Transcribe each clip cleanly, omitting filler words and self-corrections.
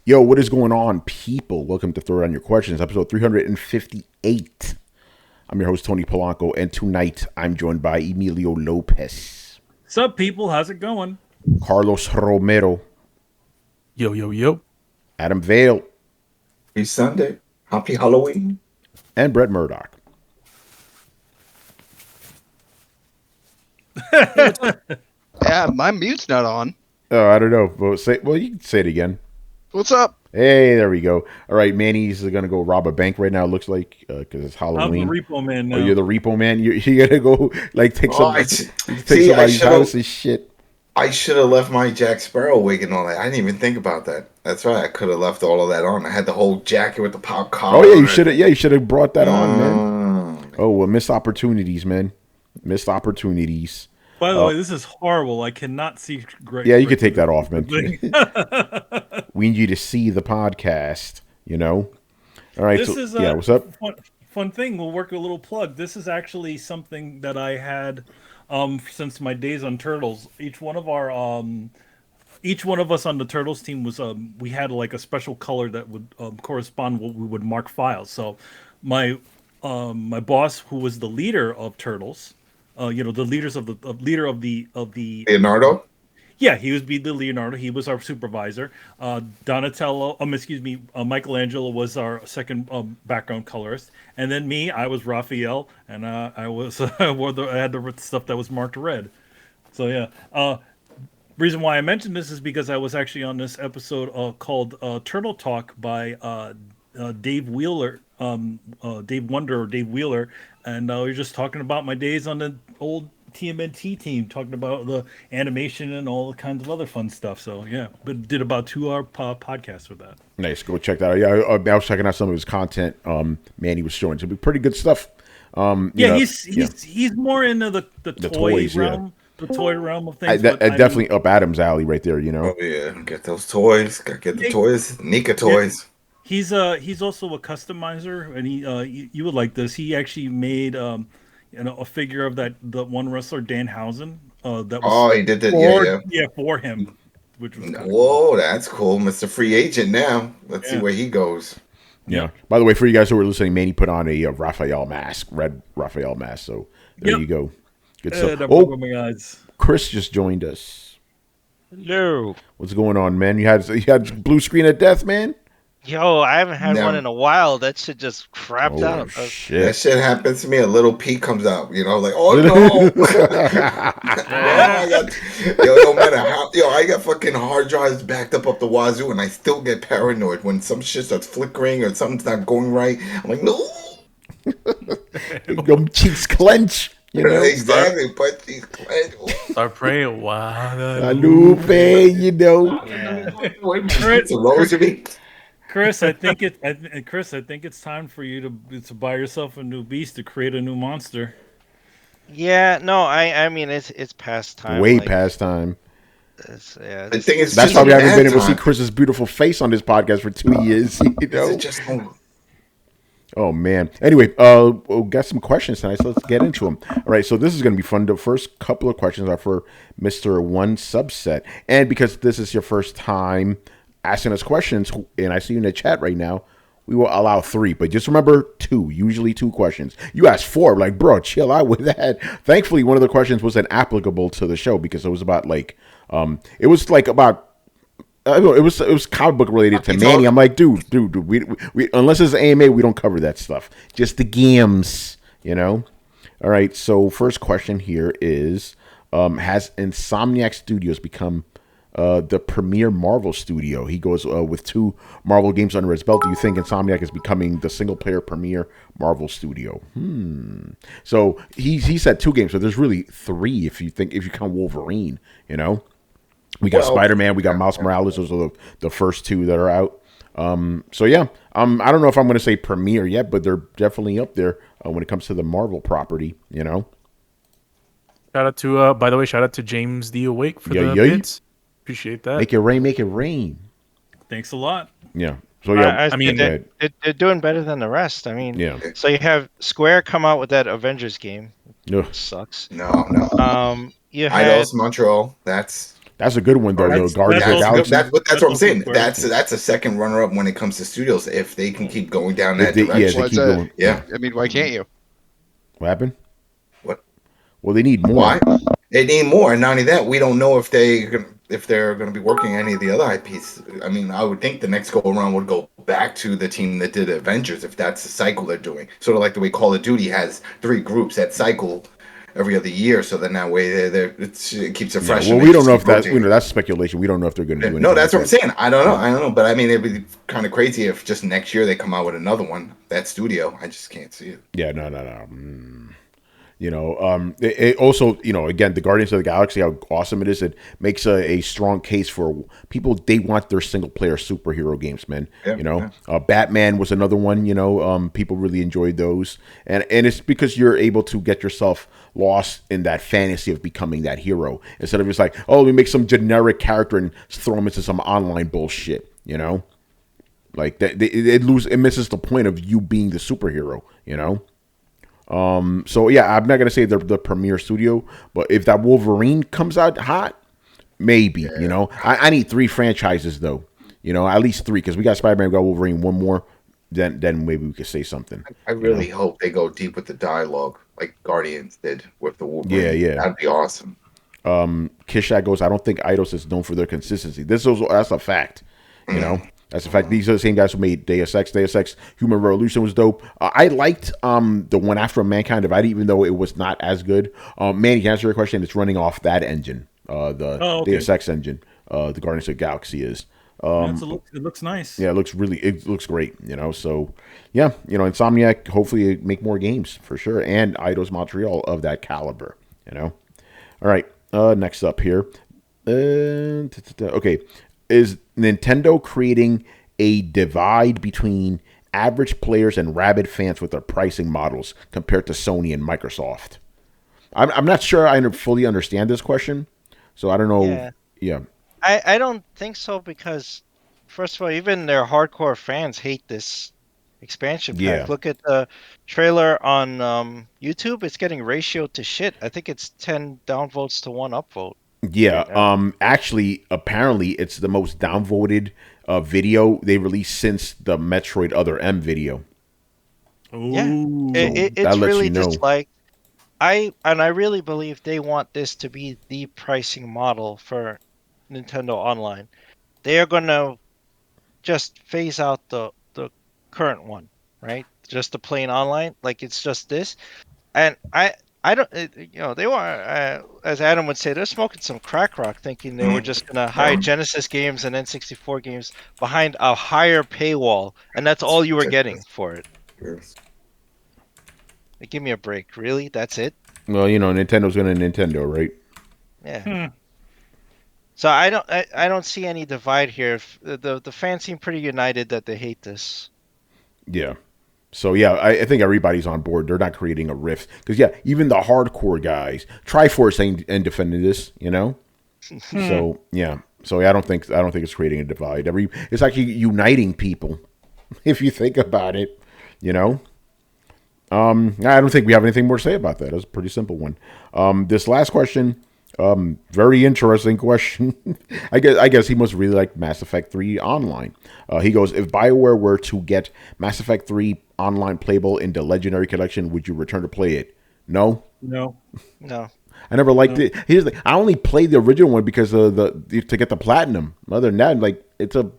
Yo, what is going on, people? Welcome to Throwdown Your Questions, episode 358. I'm your host, Tony Polanco, and tonight I'm joined by Emilio Lopez. What's up, people? How's it going? Carlos Romero. Yo, yo, yo. Adam Vale. Happy Sunday. Happy Halloween. And Brett Murdoch. Yeah, my mute's not on. Oh, I don't know. Well, you can say it again. What's up? Hey, there we go. All right, Manny's going to go rob a bank right now, it looks like, because it's Halloween. I'm the repo man now. Oh, you're the repo man? You're going to go, like, take somebody's house and shit. I should have left my Jack Sparrow wig and all that. I didn't even think about that. That's right. I could have left all of that on. I had the whole jacket with the pop collar. Oh, yeah, you should have. Yeah, you should have brought that on, man. Oh, well, missed opportunities, man. Missed opportunities. By the way, this is horrible. I cannot see great. Yeah, you could take that off, man. We need you to see the podcast, you know? All right. This is what's up? Fun thing. We'll work a little plug. This is actually something that I had since my days on Turtles. Each one of us on the Turtles team was we had like a special color that would correspond what we would mark files. So my boss, who was the leader of Turtles, the leader of the Leonardo? Yeah, he would be the Leonardo. He was our supervisor. Donatello, Michelangelo was our second background colorist, and then me, I was Raphael, and I was I had the stuff that was marked red. So yeah, reason why I mentioned this is because I was actually on this episode called Turtle Talk by Dave Wheeler, Dave Wonder or Dave Wheeler, and we were just talking about my days on the old TMNT team, talking about the animation and all kinds of other fun stuff. So yeah, but did about 2-hour podcast with that. Nice, go check that out. Yeah, I was checking out some of his content. Manny was showing some pretty good stuff. He's more into the toys realm. Yeah. The toy realm of things. Definitely up Adam's alley right there, you know. Oh yeah, get those toys. Gotta get the toys. Nika toys. He's also a customizer, and you would like this. He actually made a figure of the one wrestler Danhausen. That was he did that. For him, which was cool. That's cool, Mr. Free Agent. Now let's see where he goes. Yeah. By the way, for you guys who are listening, Manny put on a Raphael mask, red Raphael mask. So there you go. Good stuff. Chris just joined us. Hello. What's going on, man? You had blue screen of death, man. Yo, I haven't had one in a while. That shit just crapped out. Shit. That shit happens to me. A little pee comes out. You know, like, oh no. No matter how. I got fucking hard drives backed up the wazoo, and I still get paranoid when some shit starts flickering or something's not going right. I'm like, no. Your cheeks clench. You know? Exactly, but cheeks clench. Start praying. Wow. Lupe, you know. It's a rosary. Chris, I think it's time for you to buy yourself a new beast to create a new monster. Yeah, no, I mean it's past time. Way past time. The thing is, that's why we haven't been able to see Chris's beautiful face on this podcast for 2 years. You know. Oh man. Anyway, we'll get some questions tonight, so let's get into them. All right, so this is going to be fun. The first couple of questions are for Mr. One Subset, and because this is your first time asking us questions, and I see you in the chat right now, we will allow 3, but just remember 2, usually 2 questions. You asked 4, like, bro, chill out with that. Thankfully, one of the questions wasn't applicable to the show because it was about it was comic book related to Manny. I'm like, dude, we unless it's AMA, we don't cover that stuff. Just the games, you know. All right, so first question here is, has Insomniac Studios become the premier Marvel studio? He goes with 2 Marvel games under his belt. Do you think Insomniac is becoming the single-player premier Marvel studio? So he said 2 games, so there's really 3 if you count Wolverine. You know, we got Spider-Man, we got Miles Morales. Those are the first 2 that are out. So yeah, I don't know if I'm going to say premier yet, but they're definitely up there when it comes to the Marvel property. You know. Shout out to by the way, shout out to James D. Awake for the bits. Appreciate that. Make it rain, make it rain. Thanks a lot. Yeah. So yeah, I mean, they're doing better than the rest. I mean, yeah. So you have Square come out with that Avengers game. Ugh. Sucks. No. You had Eidos Montreal. That's That's a good one though. That's, The Guardians of the also Galaxy. that's what I'm also saying. Square. That's a second runner up when it comes to studios. If they can keep going down If that they, yeah, direction, they keep going. yeah. I mean, why can't you? What happened? What? Well, they need more. Why? They need more. And not only that, we don't know if they're going to be working any of the other IPs. I mean, I would think the next go around would go back to the team that did Avengers if that's the cycle they're doing. Sort of like the way Call of Duty has 3 groups that cycle every other year, so then that way it keeps it fresh. Well, we don't know if that. That's speculation. We don't know if they're going to do anything. No, that's like what I'm saying. I don't know. But I mean, it'd be kind of crazy if just next year they come out with another one. That studio, I just can't see it. Yeah, no. It also, again, the Guardians of the Galaxy, how awesome it is. It makes a strong case for people. They want their single player superhero games, man. Yeah, Batman was another one. People really enjoyed those, and it's because you're able to get yourself lost in that fantasy of becoming that hero instead of just like, oh, let me make some generic character and throw him into some online bullshit. Like that, it misses the point of you being the superhero. So yeah, I'm not gonna say they're the premier studio, but if that Wolverine comes out hot, maybe. Yeah. I need 3 franchises though. At least 3 because we got Spider-Man, we got Wolverine, one more. Then maybe we could say something. I really hope they go deep with the dialogue, like Guardians did with the Wolverine. Yeah. That'd be awesome. Kishak goes, I don't think Eidos is known for their consistency. That's a fact. That's a fact. These are the same guys who made Deus Ex. Deus Ex Human Revolution was dope. I liked the one after Mankind Divided, even though it was not as good. Manny, to answer your question, it's running off that engine, the Deus Ex engine. The Guardians of the Galaxy is. It looks nice. Yeah, it looks great. So yeah, Insomniac hopefully make more games for sure, and Eidos Montreal of that caliber. All right. Next up here. Okay. Is Nintendo creating a divide between average players and rabid fans with their pricing models compared to Sony and Microsoft? I'm not sure I fully understand this question, so I don't know. Yeah. I don't think so because, first of all, even their hardcore fans hate this expansion pack. Yeah. Look at the trailer on YouTube. It's getting ratioed to shit. I think it's 10 downvotes to 1 upvote. Yeah. Actually, apparently, it's the most downvoted video they released since the Metroid Other M video. Ooh. Yeah. It's really just like I really believe they want this to be the pricing model for Nintendo Online. They are gonna just phase out the current one, right? Just the plain online, like it's just this. And I don't, they were, as Adam would say, they're smoking some crack rock, thinking they were just gonna hide Genesis games and N64 games behind a higher paywall, and that's all you were getting for it. Like, give me a break, really? That's it? Well, Nintendo's gonna Nintendo, right? Yeah. So I don't see any divide here. The fans seem pretty united that they hate this. Yeah. So yeah, I think everybody's on board. They're not creating a rift because even the hardcore guys, Triforce ain't defending this, So yeah, I don't think it's creating a divide. It's actually uniting people, if you think about it, I don't think we have anything more to say about that. It's a pretty simple one. This last question, very interesting question. I guess he must really like Mass Effect 3 Online. He goes, if BioWare were to get Mass Effect 3 Online playable in the Legendary Collection, would you return to play it? No. I never liked it. Here's the I only played the original one because of to get the platinum. Other than that, like it's a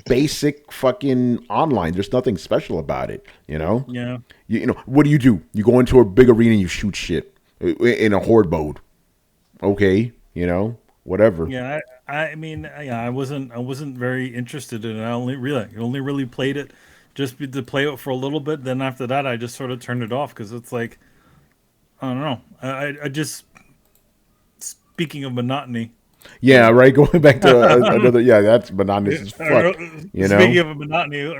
basic fucking online. There's nothing special about it, Yeah. What do? You go into a big arena and you shoot shit in a horde mode. Okay, whatever. Yeah, I mean, I wasn't very interested in it. I only really played it just to play it for a little bit. Then after that, I just sort of turned it off because it's like, I don't know. I just, speaking of monotony. Yeah, right. Going back to another. Yeah, that's monotonous as fuck. Speaking of monotony, an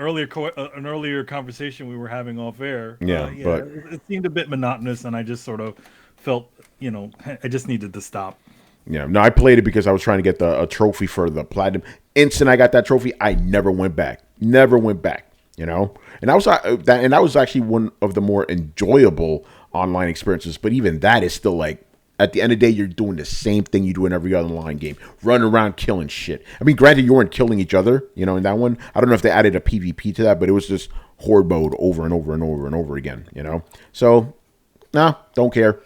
earlier conversation we were having off air. But it seemed a bit monotonous, and I just sort of felt, I just needed to stop. Yeah, no, I played it because I was trying to get a trophy for the platinum. Instant I got that trophy, I never went back. And that was actually one of the more enjoyable online experiences. But even that is still like at the end of the day, you're doing the same thing you do in every other online game. Running around killing shit. I mean, granted, you weren't killing each other, you know, in that one. I don't know if they added a PvP to that, but it was just horde mode over and over and over and over again, you know. So, nah, don't care.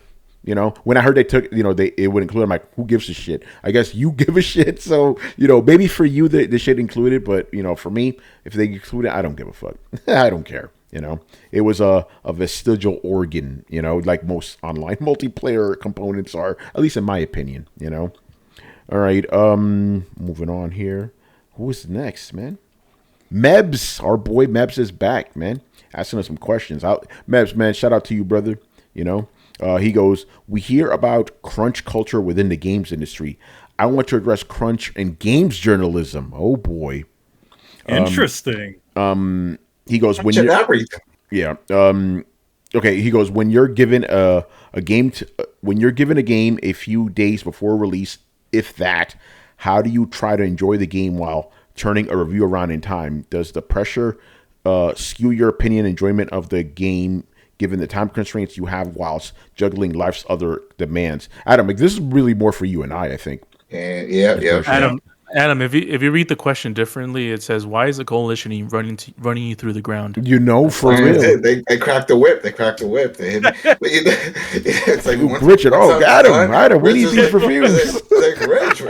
You know, when I heard they took, you know, it would include, I'm like, who gives a shit? I guess you give a shit. So, you know, maybe for you, the shit included, but, you know, for me, if they include it, I don't give a fuck. I don't care. You know, it was a vestigial organ, you know, like most online multiplayer components are, at least in my opinion, you know. All right, moving on here. Who is next, man? Mebs, our boy Mebs is back, man. Asking us some questions. Mebs, man, shout out to you, brother. You know. He goes, we hear about crunch culture within the games industry. I want to address crunch and games journalism. Oh, boy. Interesting. He goes, when you're... everything. Yeah. Okay, he goes, when you're given a game... when you're given a game a few days before release, if that, how do you try to enjoy the game while turning a review around in time? Does the pressure skew your opinion and enjoyment of the game given the time constraints you have whilst juggling life's other demands? Adam, this is really more for you and I think. Yeah. Adam, if you read the question differently, it says, "Why is the coalition running you through the ground?" You know, for real. They cracked the whip. They hit me. It's like Richard. Adam, we need these reviews. Like Rich.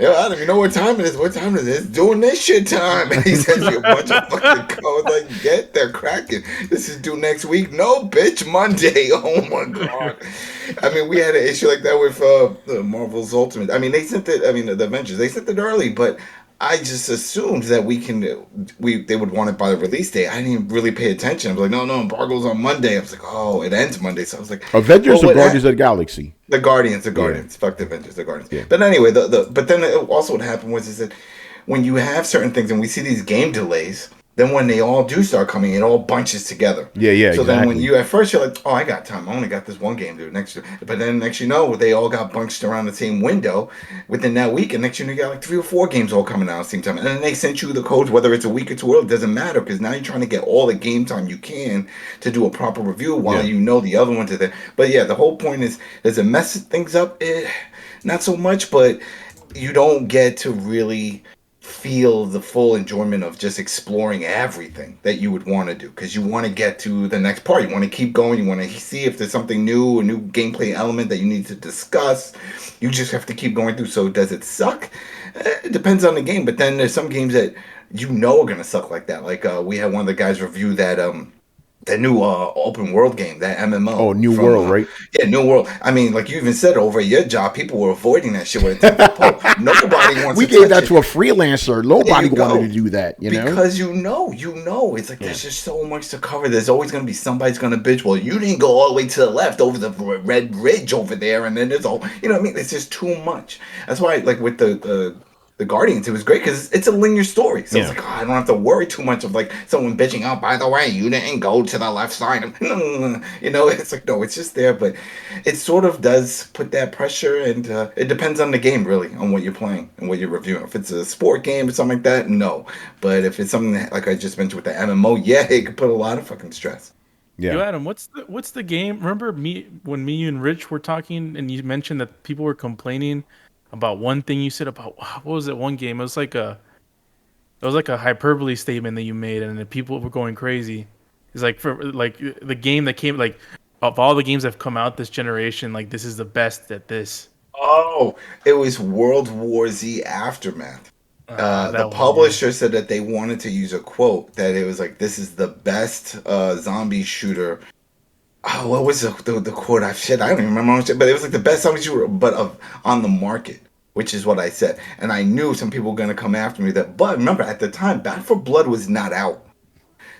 Yo, Adam, you know what time it is? What time is it? It's doing this shit time. And he sends you a bunch of fucking codes. Like, they're cracking. This is due next week. No, bitch, Monday. Oh my god. I mean, we had an issue like that with the Marvel's Ultimate. I mean, they sent it. I mean, the Avengers. They sent it early, but I just assumed that they would want it by the release date. I didn't even really pay attention. I was like, no, embargo's on Monday. I was like, oh, it ends Monday. So I was like, Avengers or Guardians of the Galaxy? The Guardians. Yeah. Fuck the Avengers, the Guardians. Yeah. But anyway, but then also what happened was that when you have certain things and we see these game delays, then when they all do start coming, it all bunches together. Yeah. So then when you at first you're like, oh, I got time. I only got this one game to do next year. But then next you know, they all got bunched around the same window within that week. And next you know, you got like 3 or 4 games all coming out at the same time. And then they sent you the codes, whether it's a week or 2 early, it doesn't matter because now you're trying to get all the game time you can to do a proper review while you know the other ones are there. But yeah, the whole point is, does it mess things up? Not so much, but you don't get to really feel the full enjoyment of just exploring everything that you would want to do because you want to get to the next part. You want to keep going. You want to see if there's something new, a new gameplay element that you need to discuss. You just have to keep going through. So does it suck? It depends on the game. But then there's some games that you know are going to suck like that. Like we had one of the guys review that new open world game, that MMO. Oh, New World, right? Yeah, New World. I mean, like you even said over at your job, people were avoiding that shit with a 10-foot pole. Nobody wants. We gave that to a freelancer. Nobody wanted to do that, because you know, it's like there's just so much to cover. There's always going to be somebody's going to bitch. Well, you didn't go all the way to the left over the red ridge over there, and then there's all. You know what I mean? It's just too much. That's why, like with the Guardians, it was great because it's a linear story. So it's like, I don't have to worry too much of like someone bitching out, by the way, you didn't go to the left side. You know, it's like, no, it's just there. But it sort of does put that pressure, and it depends on the game, really, on what you're playing and what you're reviewing. If it's a sport game or something like that, no. But if it's something that, like I just mentioned with the MMO, it could put a lot of fucking stress. Yeah. Yo, Adam, what's the game? Remember when me and Rich were talking and you mentioned that people were complaining about one thing you said about what was it? One game. It was like a hyperbole statement that you made, and the people were going crazy. It's like for like the game that came like of all the games that have come out this generation, like this is the best at this. Oh, it was World War Z Aftermath. The publisher said that they wanted to use a quote that it was like, "This is the best zombie shooter." Oh, what was the quote? I don't even remember. But it was like the best zombie shooter, but on the market, which is what I said. And I knew some people were going to come after me. But remember, at the time, Back 4 Blood was not out.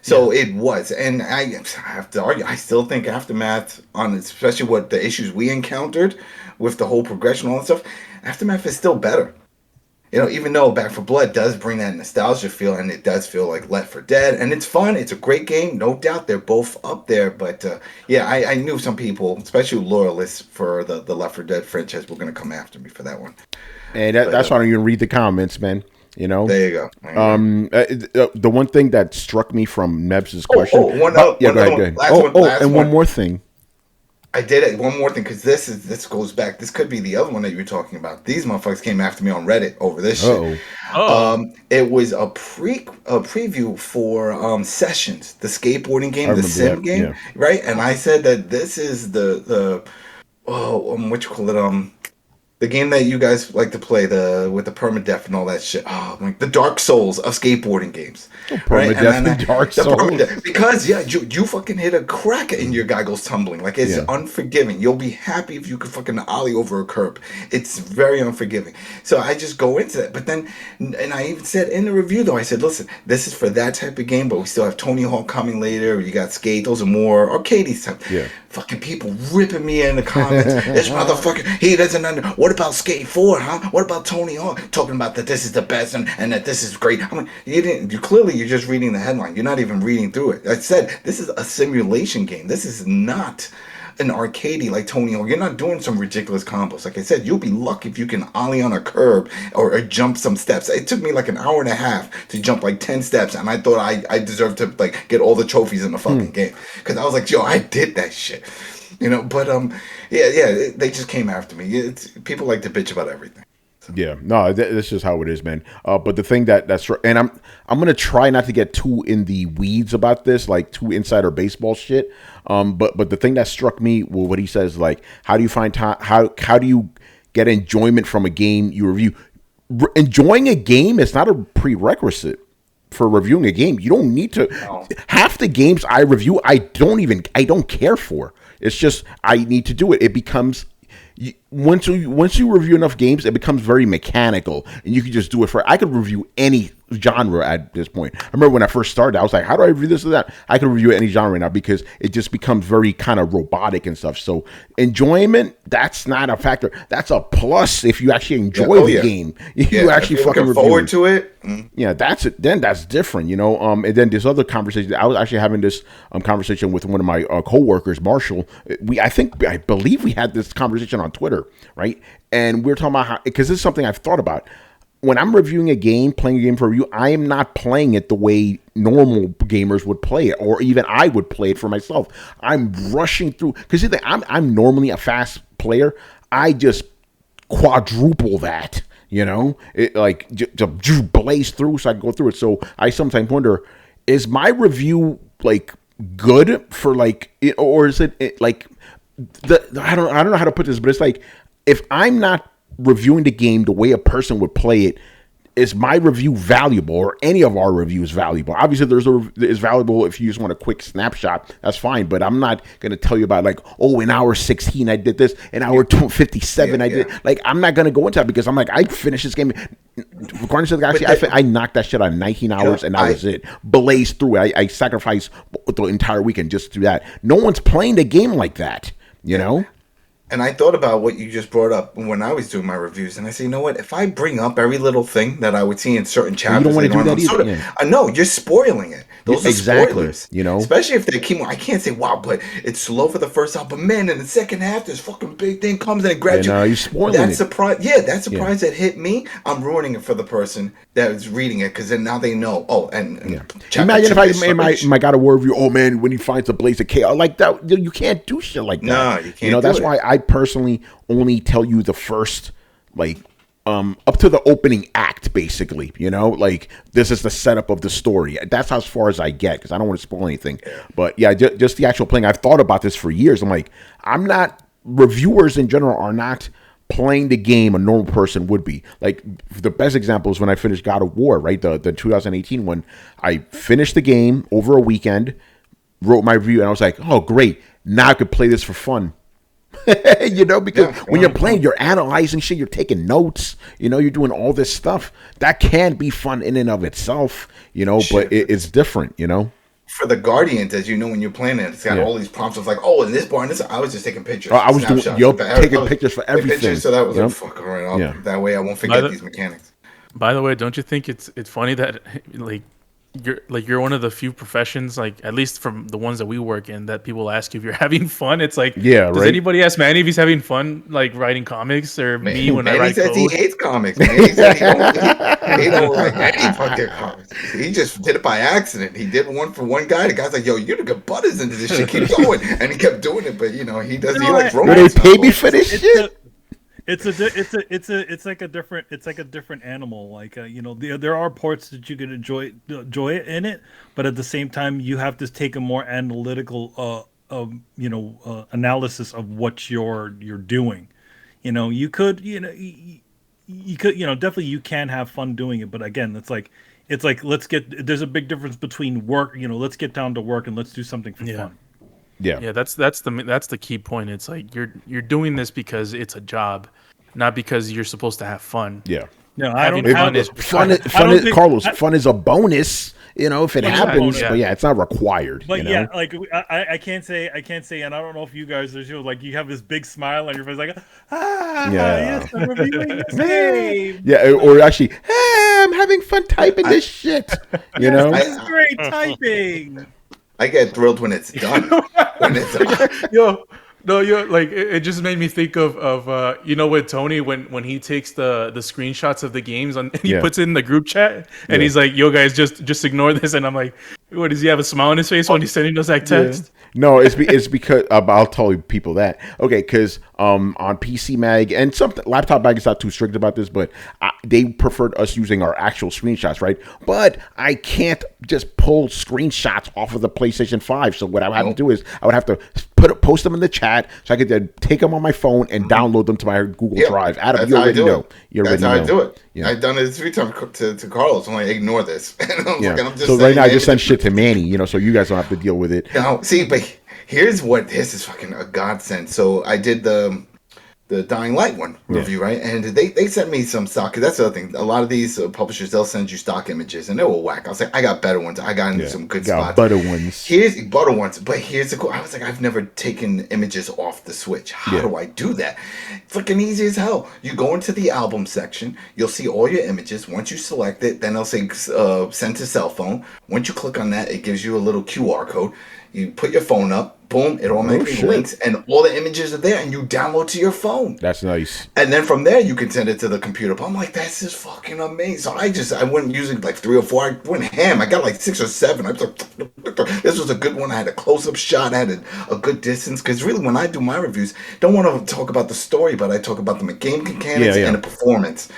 So it was. And I have to argue, I still think Aftermath, especially what the issues we encountered with the whole progression and all that stuff, Aftermath is still better. You know, even though Back 4 Blood does bring that nostalgia feel, and it does feel like Left 4 Dead, and it's fun. It's a great game, no doubt. They're both up there, but I knew some people, especially loyalists for the Left 4 Dead franchise, were going to come after me for that one. And that's why I don't even read the comments, man. You know, there you go. The one thing that struck me from Nebs' question. Go ahead. One more thing. I did it. One more thing, because this goes back. This could be the other one that you were talking about. These motherfuckers came after me on Reddit over this shit. It was a preview for Sessions, the skateboarding game, the sim game, right? And I said that this is the what you call it, the game that you guys like to play, with the permadeath and all that shit. Oh, like the Dark Souls of skateboarding games. Permadeath and Dark Souls. Because you fucking hit a crack and your guy goes tumbling. Like it's unforgiving. You'll be happy if you could fucking ollie over a curb. It's very unforgiving. So I just go into that. But then, and I even said in the review though, I said, listen, this is for that type of game, but we still have Tony Hawk coming later. You got Skate. Those are more arcadey type. Yeah. Fucking people ripping me in the comments. This motherfucker, he doesn't what about Skate 4, huh? What about Tony Hawk? Talking about that this is the best and that this is great. I'm like, you're just reading the headline. You're not even reading through it. I said, this is a simulation game. This is not an arcadey like Tony Hawk. You're not doing some ridiculous combos. Like I said, you'll be lucky if you can ollie on a curb or jump some steps. It took me like an hour and a half to jump like 10 steps, and I thought I deserved to like get all the trophies in the fucking game, because I was like, yo, I did that shit, But they just came after me. People like to bitch about everything. So. Yeah, no, that's just how it is, man. But the thing that's and I'm gonna try not to get too in the weeds about this, like too insider baseball shit. But the thing that struck me, well, what he says, like, how do you find time? How do you get enjoyment from a game you review? Enjoying a game is not a prerequisite for reviewing a game. You don't need to. No. Half the games I review, I don't care for. It's just I need to do it. It becomes. Once you review enough games, it becomes very mechanical, and you can just do it I could review any genre at this point. I remember when I first started, I was like, how do I review this or that? I can review any genre now because it just becomes very kind of robotic and stuff. So enjoyment, that's not a factor. That's a plus if you actually enjoy the game. You actually fucking looking forward to it. Yeah, that's it. Then that's different, And then this other conversation, I was actually having this conversation with one of my coworkers, Marshall. I believe we had this conversation on Twitter, right? And we're talking about how, because this is something I've thought about. When I'm reviewing a game, playing a game for review, I am not playing it the way normal gamers would play it, or even I would play it for myself. I'm rushing through, because I'm normally a fast player. I just quadruple that, it like just blaze through so I can go through it. So I sometimes wonder, is my review like good for like, or is it like I don't know how to put this, but it's like, if I'm not reviewing the game the way a person would play it, is my review valuable, or any of our reviews valuable? Obviously, is valuable if you just want a quick snapshot. That's fine, but I'm not going to tell you about like, in hour 16 I did this, in hour 57 I did. Like, I'm not going to go into that because I'm like, I finished this game. Regardless of the galaxy, I knocked that shit out in 19 hours, and that was it. Blazed through it. I sacrificed the entire weekend just to do that. No one's playing the game like that, And I thought about what you just brought up when I was doing my reviews, and I said, you know what? If I bring up every little thing that I would see in certain chapters, you don't want to do that either. I know you're spoiling it. Those are spoilers, Especially if they keep. I can't say, wow, but it's slow for the first half, but man, in the second half, this fucking big thing comes and it grabs you. No, you're spoiling that surprise. Yeah, that surprise that hit me, I'm ruining it for the person that is reading it, because then now they know. Imagine if I my God of War review. Oh man, when he finds a blaze of chaos like that, you can't do shit like that. No, you can't. That's why I personally only tell you the first, like, up to the opening act, basically, like, this is the setup of the story. That's as far as I get, because I don't want to spoil anything. But yeah, just the actual playing. I've thought about this for years. I'm like, reviewers in general are not playing the game a normal person would be. Like, the best example is when I finished God of War, right? The 2018 one. I finished the game over a weekend, wrote my review, and I was like, oh, great. Now I could play this for fun. Because when you're playing, you're analyzing shit, you're taking notes, you're doing all this stuff. That can be fun in and of itself, but it's different, For the Guardians, as you know, when you're playing it, it's got all these prompts of like, in this bar, and this. I was just taking pictures. I was taking pictures for everything. So that was like, fuck, all right. That way I won't forget these mechanics. By the way, don't you think it's funny that, like, you're one of the few professions, like at least from the ones that we work in, that people ask you if you're having fun. It's like, does anybody ask Manny if he's having fun, like writing comics, or me when I write code? He hates comics. Man. He said he don't like any fucking comics. He just did it by accident. He did one for one guy. The guy's like, "Yo, you're gonna get butters into this shit. Keep going," and he kept doing it. But he doesn't. He likes romance. They pay me for this shit. It's like a different animal. Like there are parts that you can enjoy in it, but at the same time you have to take a more analytical analysis of what you're doing. You could definitely you can have fun doing it, but again, it's like there's a big difference between work. Let's get down to work and let's do something for fun. Yeah, that's the key point. It's like you're doing this because it's a job, not because you're supposed to have fun. Yeah. No, Carlos, fun is a bonus, if it happens. But it's not required. But like I can't say, and I don't know if you guys are like you have this big smile on your face, like yes, I'm reviewing this game. Yeah, or actually, hey, I'm having fun typing this shit. This is great typing. I get thrilled when it's done. Like it just made me think of with Tony when he takes the screenshots of the games and he puts it in the group chat and he's like, "Yo guys, just ignore this," and I'm like, "What, does he have a smile on his face when he's sending us that text?" No, it's because I'll tell people that. Okay, because on PC Mag and some Laptop Mag is not too strict about this, but they preferred us using our actual screenshots, right? But I can't just pull screenshots off of the PlayStation 5. So what I would have to do is I would have to post them in the chat so I could then take them on my phone and download them to my Google Drive. Adam, you already know. That's how I do it. Yeah. I've done it 3 times to Carlos. I'm like, ignore this. So right now I just send shit to Manny, so you guys don't have to deal with it. No, see, but this is fucking a godsend. So I did the Dying Light one review, right? And they sent me some stock, because that's the other thing. A lot of these publishers, they'll send you stock images, and they will whack. I was like, I got better ones. I got into some good spots. Butter ones. But here's the cool. I was like, I've never taken images off the Switch. How do I do that? It's fucking easy as hell. You go into the album section. You'll see all your images. Once you select it, then they'll say send to cell phone. Once you click on that, it gives you a little QR code. You put your phone up, boom, it automatically links, and all the images are there, and you download to your phone. That's nice. And then from there, you can send it to the computer. But I'm like, this is fucking amazing. So I went using like 3 or 4. I went ham. I got like 6 or 7. I was like, this was a good one. I had a close-up shot. I had a good distance. Because really, when I do my reviews, don't want to talk about the story, but I talk about the game mechanics and the performance.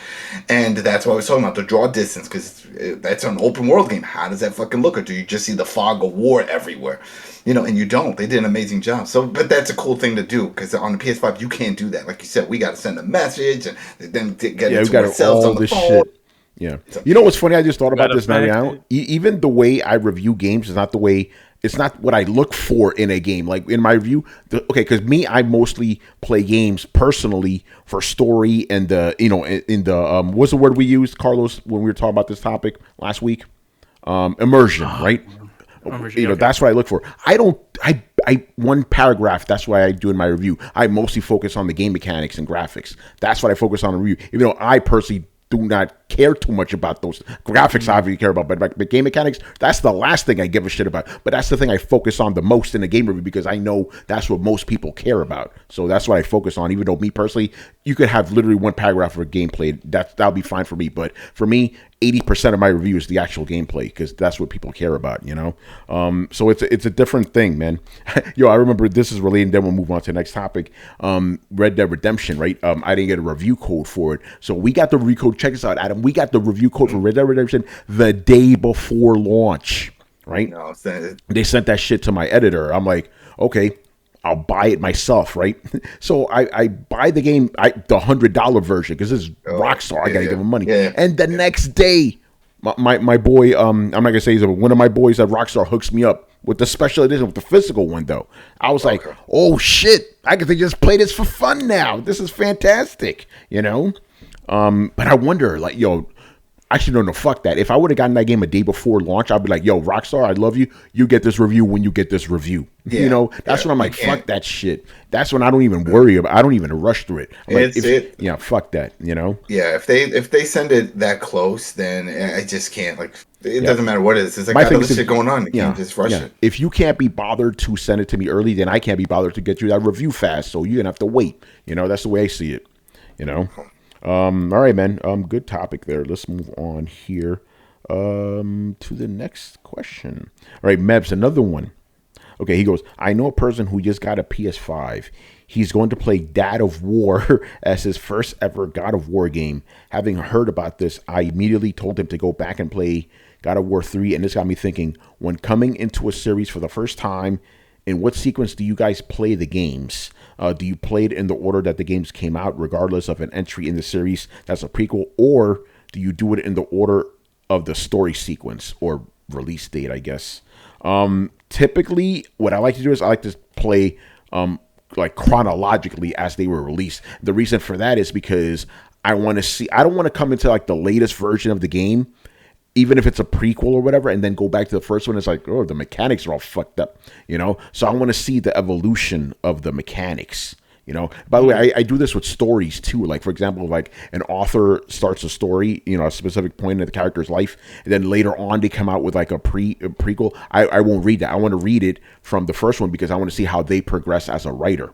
And that's what I was talking about, the draw distance, because that's an open world game. How does that fucking look? Or do you just see the fog of war everywhere? And you don't. They did an amazing job. So, but that's a cool thing to do, because on the PS5 you can't do that. Like you said, we got to send a message and then get into ourselves on the phone. Shit. Yeah. You know what's funny? I just thought about this now. Even the way I review games is not the way. It's not what I look for in a game. Like in my review, because I mostly play games personally for story and what's the word we used, Carlos, when we were talking about this topic last week? Immersion, right? That's what I look for. I one paragraph, that's what I do in my review. I mostly focus on the game mechanics and graphics. That's what I focus on in review. Even though I personally do not care too much about those graphics. I obviously care about, but the game mechanics, that's the last thing I give a shit about. But that's the thing I focus on the most in a game review, because I know that's what most people care about. So that's what I focus on. Even though me personally, you could have literally one paragraph of gameplay. That'll be fine for me. But for me, 80% of my review is the actual gameplay, because that's what people care about, So it's a different thing, man. Yo, I remember, this is related, then we'll move on to the next topic. Red Dead Redemption, right? I didn't get a review code for it. So we got the review code. Check this out, Adam. We got the review code for Red Dead Redemption the day before launch, right? No, they sent that shit to my editor. I'm like, okay, I'll buy it myself, right? So I buy the game, the $100 version, because this is Rockstar. I gotta give them money. And the next day, my boy, I'm not gonna say he's one of my boys at Rockstar, hooks me up with the special edition, with the physical one though. I was like, oh shit, I can just play this for fun now. This is fantastic, But I wonder, like, actually, no, fuck that. If I would have gotten that game a day before launch, I'd be like, yo, Rockstar, I love you. You get this review when you get this review. That's when I'm like, fuck that shit. That's when I don't even worry about. I don't even rush through it. Fuck that. Yeah, if they send it that close, then I just can't. Like, It doesn't matter what it is. It's like, got other shit going on. You can't just rush it. If you can't be bothered to send it to me early, then I can't be bothered to get you that review fast. So you're gonna have to wait. That's the way I see it. All right, man. Good topic there. Let's move on here. To the next question. All right, Mebs, another one. Okay, he goes, I know a person who just got a PS5. He's going to play Dad of War as his first ever God of War game. Having heard about this, I immediately told him to go back and play God of War 3, and this got me thinking, when coming into a series for the first time, in what sequence do you guys play the games? Do you play it in the order that the games came out, regardless of an entry in the series that's a prequel, or do you do it in the order of the story sequence or release date, I guess? Typically, what I like to do is I like to play like chronologically as they were released. The reason for that is because I want to see. I don't want to come into like the latest version of the game, even if it's a prequel or whatever, and then go back to the first one. It's like, oh, the mechanics are all fucked up, So I want to see the evolution of the mechanics. By the way, I do this with stories too. Like, for example, like an author starts a story, a specific point in the character's life, and then later on they come out with like a prequel. I won't read that. I want to read it from the first one because I want to see how they progress as a writer.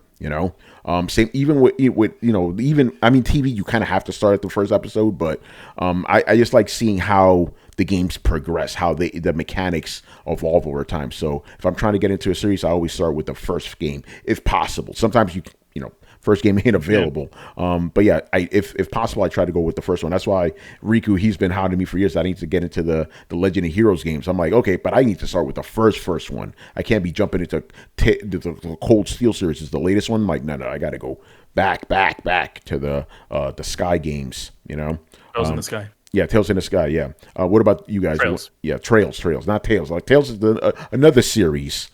Same even with even I mean TV, you kind of have to start at the first episode, but I just like seeing how the games progress, how the mechanics evolve over time. So if I'm trying to get into a series, I always start with the first game if possible. Sometimes first game ain't available. But yeah, if possible, I try to go with the first one. That's why Riku, he's been hounding me for years. I need to get into the Legend of Heroes games. I'm like, okay, but I need to start with the first one. I can't be jumping into the Cold Steel series. Is the latest one. I'm like, no, I got to go back to the Sky games. Tales in the Sky. Yeah, Tales in the Sky. Yeah. What about you guys? Trails. Yeah, Trails, not Tales. Like Tales is another series.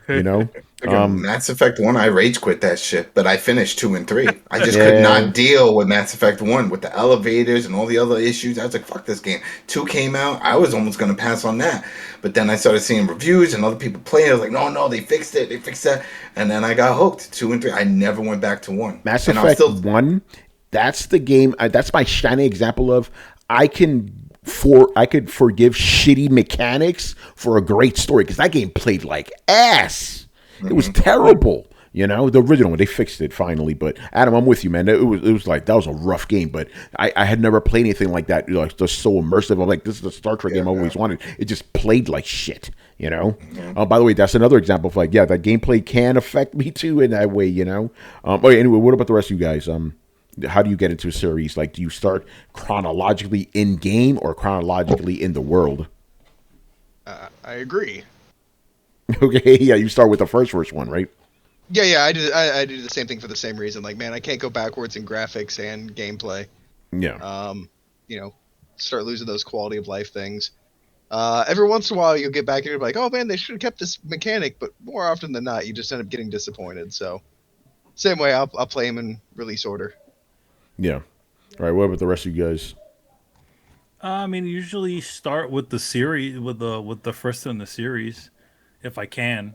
Mass Effect 1, I rage quit that shit, but I finished 2 and 3. I just could not deal with Mass Effect 1 with the elevators and all the other issues. I was like, fuck this game. 2 came out, I was almost going to pass on that. But then I started seeing reviews and other people playing. I was like, no, they fixed it. They fixed that. And then I got hooked. 2 and 3. I never went back to 1. Mass Effect 1, that's the game. That's my shining example of I could forgive shitty mechanics for a great story because that game played like ass. It was terrible, the original one. They fixed it finally, but Adam, I'm with you, man. It was like that was a rough game, but I had never played anything like that. Like just so immersive. I'm like, this is the Star Trek game I always wanted. It just played like shit, By the way, that's another example of like, yeah, that gameplay can affect me too in that way, Anyway, what about the rest of you guys? How do you get into a series? Like, do you start chronologically in game or chronologically in the world? I agree. Okay, yeah, you start with the first one, right? Yeah, I do the same thing for the same reason. Like, man, I can't go backwards in graphics and gameplay. Yeah. Start losing those quality of life things. Every once in a while, you'll get back and you're like, oh man, they should have kept this mechanic, but more often than not, you just end up getting disappointed. So, same way, I'll play them in release order. Yeah. All right. What about the rest of you guys? I mean, usually start with the series, with the first in the series, if I can.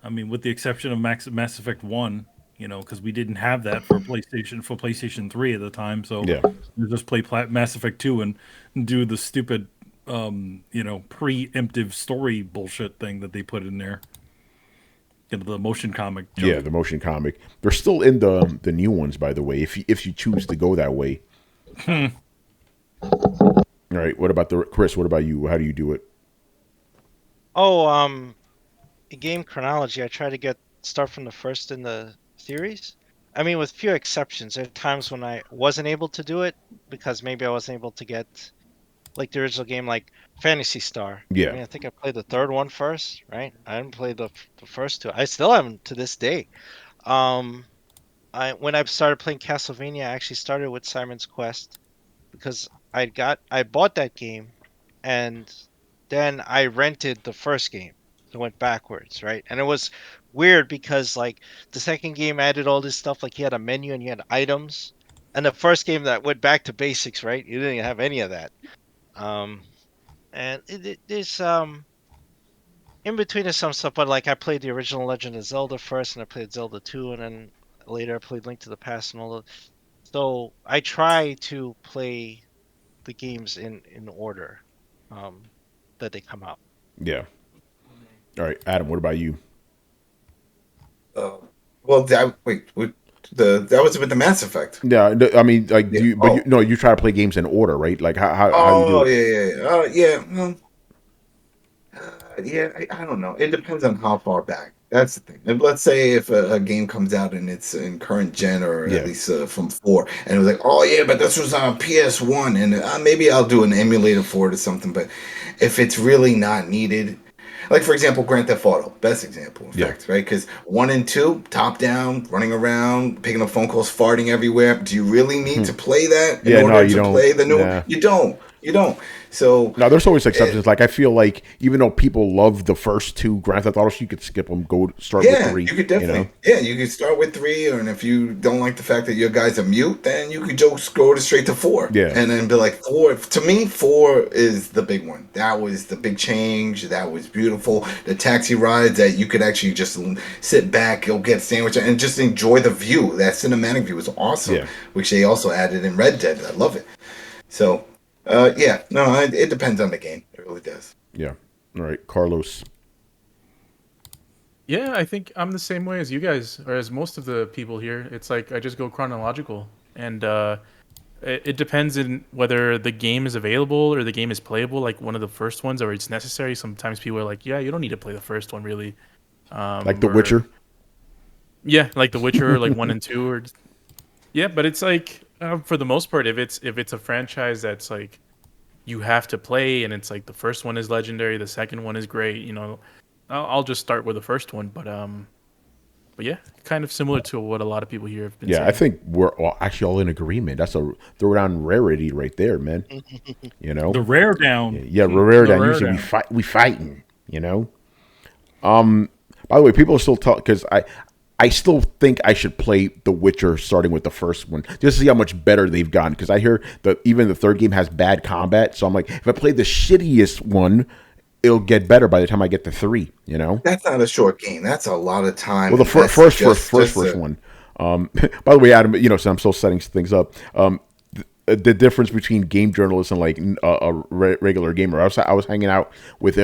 I mean, with the exception of Mass Effect 1, because we didn't have that for PlayStation 3 at the time. So yeah, we just play Mass Effect 2 and do the stupid, preemptive story bullshit thing that they put in there. The motion comic. Yeah, the motion comic. They're still in the new ones, by the way. If you choose to go that way. All right. What about Chris? What about you? How do you do it? Game chronology. I try to start from the first in the series. I mean, with few exceptions. There are times when I wasn't able to do it because maybe I wasn't able to get like the original game, like Phantasy Star. Yeah. I mean, I think I played the third one first, right? I didn't play the first two. I still haven't to this day. When I started playing Castlevania, I actually started with Simon's Quest because I bought that game, and then I rented the first game. So it went backwards, right? And it was weird because like the second game added all this stuff, like you had a menu and you had items, and the first game that went back to basics, right? You didn't have any of that. And there's in between is some stuff, but like I played the original Legend of Zelda first, and I played Zelda 2, and then later I played Link to the Past and all that. So I try to play the games in order. after they come out. Yeah. All right, Adam. What about you? Well, that was with the Mass Effect. Yeah, I mean, like, you try to play games in order, right? Like, how you do it? I don't know. It depends on how far back. That's the thing. Let's say if a game comes out and it's in current gen or at least from 4, and it was like, oh yeah, but this was on PS1, and maybe I'll do an emulator for it or something. But if it's really not needed, like for example, Grand Theft Auto, best example, in fact, right? Because 1 and 2, top down, running around, picking up phone calls, farting everywhere. Do you really need to play that in order to play the new one? You don't. So now there's always exceptions. Like I feel like even though people love the first 2 Grand Theft Autos, you could skip them, start with 3. You could definitely, you could start with 3, and if you don't like the fact that your guy's a mute, then you could just go straight to 4. And then be like 4. To me, 4 is the big one. That was the big change. That was beautiful. The taxi rides that you could actually just sit back, go get a sandwich, and just enjoy the view. That cinematic view was awesome, which they also added in Red Dead. I love it. So. It depends on the game. It really does. Yeah. All right, Carlos. Yeah, I think I'm the same way as you guys, or as most of the people here. It's like I just go chronological, and it depends on whether the game is available or the game is playable. Like one of the first ones, or it's necessary. Sometimes people are like, "Yeah, you don't need to play the first one, really." Like The Witcher. Yeah, like The Witcher, like 1 and 2, or but it's like. For the most part, if it's a franchise that's like you have to play, and it's like the first one is legendary, the second one is great, I'll just start with the first one. But yeah, kind of similar to what a lot of people here have been saying. I think we're actually all in agreement. That's a Throwdown rarity right there, man. The rare down. Rare down. Usually we fighting. By the way, people are still talking because I still think I should play The Witcher starting with the first one just to see how much better they've gotten. Because I hear that even the third game has bad combat. So I'm like, if I play the shittiest one, it'll get better by the time I get to 3. That's not a short game. That's a lot of time. Well, the first one. By the way, Adam, so I'm still setting things up. The difference between game journalists and like a regular gamer. I was hanging out with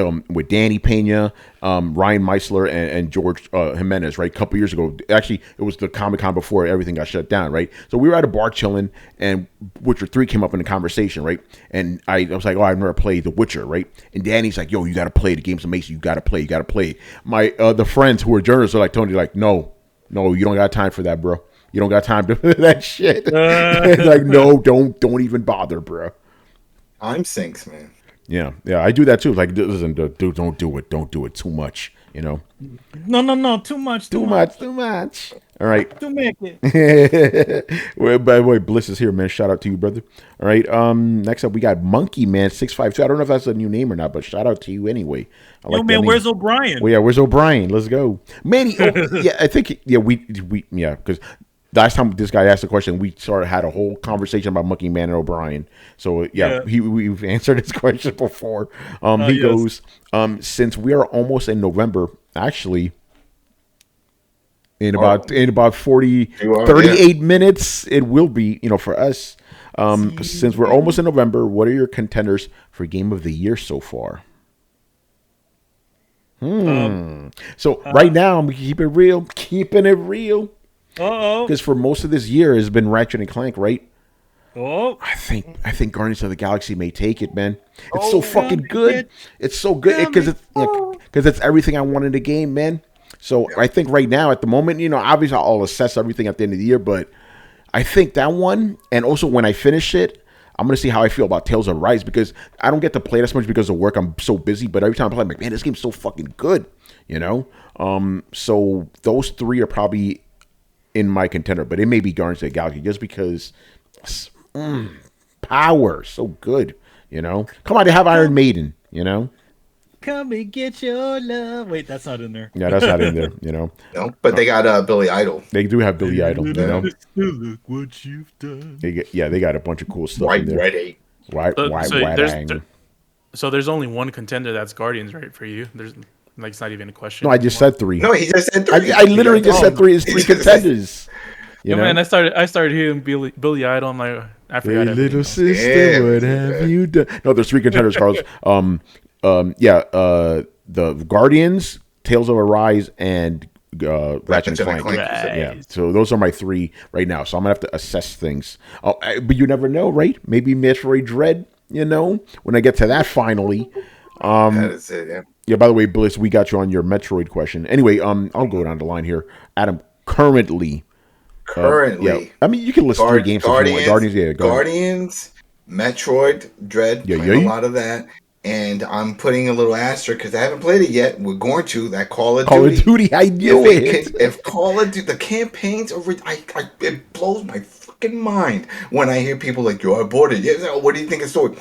Danny Pena, Ryan Meisler, and George Jimenez, right? A couple years ago. Actually, it was the Comic-Con before everything got shut down, right? So we were at a bar chilling, and Witcher 3 came up in the conversation, right? And I was like, I've never played The Witcher, right? And Danny's like, yo, you got to play. The game's amazing. You got to play. My the friends who are journalists are like, Tony, like, no, you don't got time for that, bro. You don't got time to that shit. Like, no, don't even bother, bro. Time sinks, man. Yeah, I do that too. Like, listen, dude, don't do it too much. No, too much. All right. To make it. Well, by the way, Bliss is here, man. Shout out to you, brother. All right. Next up, we got Monkey Man 652. I don't know if that's a new name or not, but shout out to you anyway. Where's O'Brien? Well, where's O'Brien? Let's go, Manny. I think because. Last time this guy asked the question, we had a whole conversation about Monkey Man and O'Brien. So we've answered his question before. He goes, since we are almost in November, actually, in about 38 minutes, it will be, for us. Since we're almost in November, what are your contenders for Game of the Year so far? So right now, I'm keeping it real. Because for most of this year has been Ratchet and Clank, right? I think Guardians of the Galaxy may take it, man. It's so fucking good. It's so good because it's everything I want in the game, man. So I think right now, at the moment, obviously I'll assess everything at the end of the year, but I think that one, and also when I finish it, I'm going to see how I feel about Tales of Rise, because I don't get to play it as much because of work. I'm so busy, but every time I play, I'm like, man, this game's so fucking good, So those 3 are probably in my contender, but it may be Guardians of the Galaxy just because power, so good, Come on, they have Iron Maiden, Come and get your love. Wait, that's not in there. Yeah, that's not in there, No, but they got Billy Idol. They do have Billy Idol, Look what you've done. They got a bunch of cool stuff in there. So there's only one contender that's Guardians, right, for you? There's it's not even a question. No, I just said 3. No, he just said 3. I literally just said 3 is 3 contenders. Man, I started hearing Billy Idol. I'm like, I forgot. Hey, little sister, what have you done? No, there's 3 contenders, Carlos. The Guardians, Tales of Arise, and Ratchet and Clank. Right. Yeah, so those are my 3 right now. So I'm gonna have to assess things. But you never know, right? Maybe Metroid Dread. When I get to that finally. That is it. Yeah. Yeah. By the way, Bliss, we got you on your Metroid question. Anyway, I'll go down the line here. Adam, currently. Yeah. I mean, you can list 3 games. Guardians. Yeah. Guardians. Metroid Dread. Yeah. A lot of that. And I'm putting a little asterisk because I haven't played it yet. We're going to that Call of Duty. I knew it. If Call of Duty, the campaigns are, it blows my fucking mind when I hear people like, "Yo, I bought it." Yeah, what do you think of story?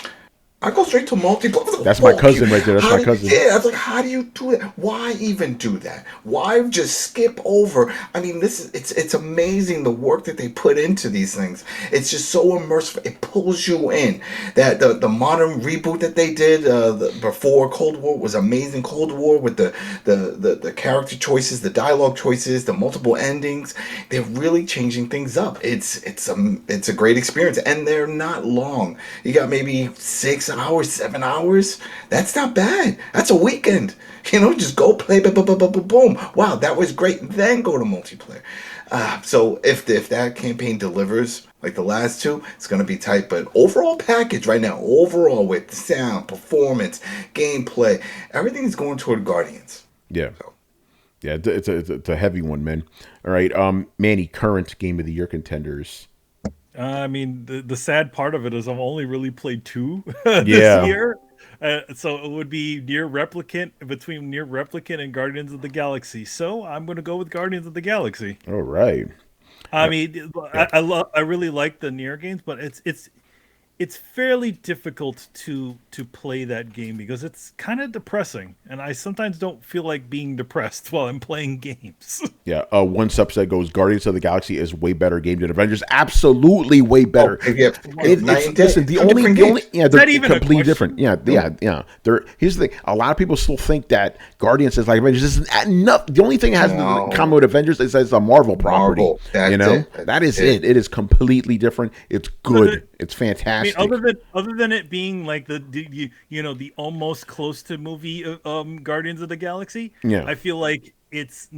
I go straight to multiplayer. That's my cousin right there. That's my cousin. Yeah, I was like, how do you do that? Why even do that? Why just skip over? I mean, it's amazing the work that they put into these things. It's just so immersive. It pulls you in. That the modern reboot that they did before Cold War was amazing. Cold War with the character choices, the dialogue choices, the multiple endings. They're really changing things up. It's a great experience, and they're not long. You got maybe 6 hours, 7 hours. That's not bad. That's a weekend. Just go play, boom. Wow, that was great. Then go to multiplayer. So if that campaign delivers like the last 2, it's going to be tight. But overall package right now, with sound, performance, gameplay, everything is going toward Guardians. Yeah. So. Yeah, it's a heavy one, man. All right, Manny, current Game of the Year contenders. I mean, the sad part of it is I've only really played 2 this year. So it would be between Near Replicant and Guardians of the Galaxy. So I'm going to go with Guardians of the Galaxy. All right. I mean, I really like the Near games, but it's fairly difficult to play that game because it's kind of depressing, and I sometimes don't feel like being depressed while I'm playing games. Yeah, one subset goes Guardians of the Galaxy is way better game than Avengers. Absolutely way better. Listen, the only they're completely different. Yeah. Here's the thing: a lot of people still think that Guardians is like Avengers. Isn't enough. The only thing it has in common with Avengers is it's a Marvel property. That is it. It is completely different. It's good. It's fantastic. I mean, other than it being like the almost close to movie Guardians of the Galaxy, I feel like it's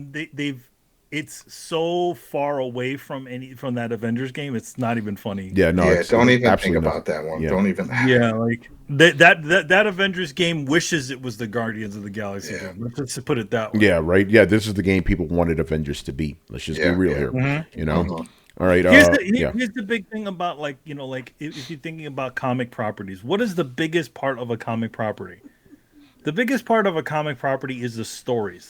so far away from that Avengers game. It's not even funny. Yeah, no. Yeah, don't even think about that one. Yeah. Don't even. Yeah, like that Avengers game wishes it was the Guardians of the Galaxy game. Let's put it that way. Yeah, right. Yeah, this is the game people wanted Avengers to be. Let's just be real here. Mm-hmm. All right. Here's the big thing about if you're thinking about comic properties, what is the biggest part of a comic property? The biggest part of a comic property is the stories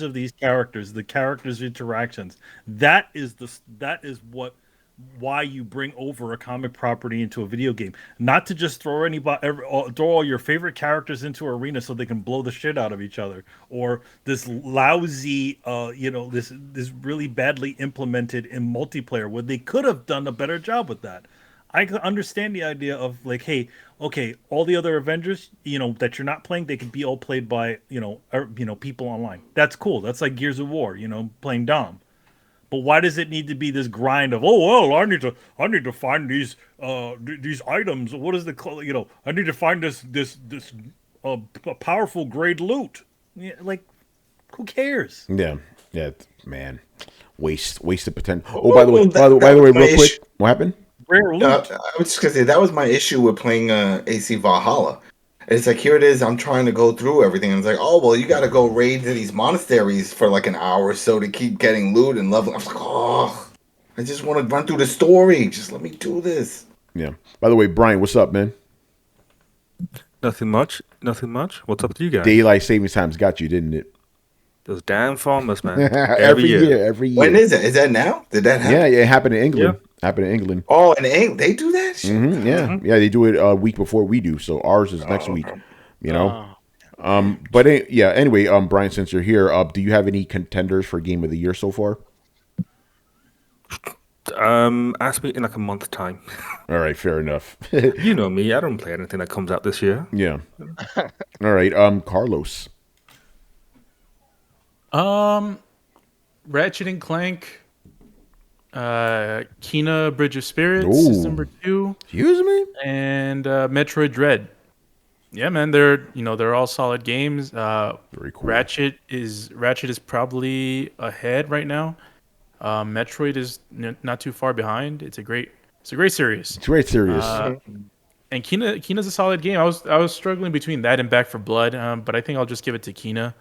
of these characters, the characters' interactions. That is why you bring over a comic property into a video game, not to just throw all your favorite characters into an arena so they can blow the shit out of each other, or this lousy, this really badly implemented in multiplayer where they could have done a better job with that. I understand the idea of like, hey, okay, all the other Avengers, that you're not playing, they could be all played by, people online. That's cool. That's like Gears of War, playing Dom. But why does it need to be this grind of, I need to find these items. What is I need to find this powerful grade loot. Yeah, like, who cares? Yeah, man, wasted potential. Oh, by the way, real quick, what happened? Rare loot. I was just gonna say that was my issue with playing AC Valhalla. It's like, here it is, I'm trying to go through everything. And it's like, you got to go raid to these monasteries for like an hour or so to keep getting loot and leveling. I was like, I just want to run through the story. Just let me do this. Yeah. By the way, Brian, what's up, man? Nothing much. What's up with you guys? Daylight savings times got you, didn't it? Those damn farmers, man. Every year. When is it? Is that now? Did that happen? Yeah, it happened in England. Happened in England. Oh, in England, they do that? Mm-hmm, yeah. Mm-hmm. Yeah, they do it a week before we do. So ours is next week. But anyway, Brian, since you're here, do you have any contenders for Game of the Year so far? Ask me in like a month's time. All right, fair enough. You know me, I don't play anything that comes out this year. Yeah. All right, Carlos. Ratchet and Clank. Kena Bridge of Spirits is number 2. Excuse me? And Metroid Dread. Yeah, man, they're all solid games. Very cool. Ratchet is probably ahead right now. Metroid is not too far behind. It's a great series. It's very serious. And Kina's a solid game. I was struggling between that and Back for Blood, but I think I'll just give it to Kina.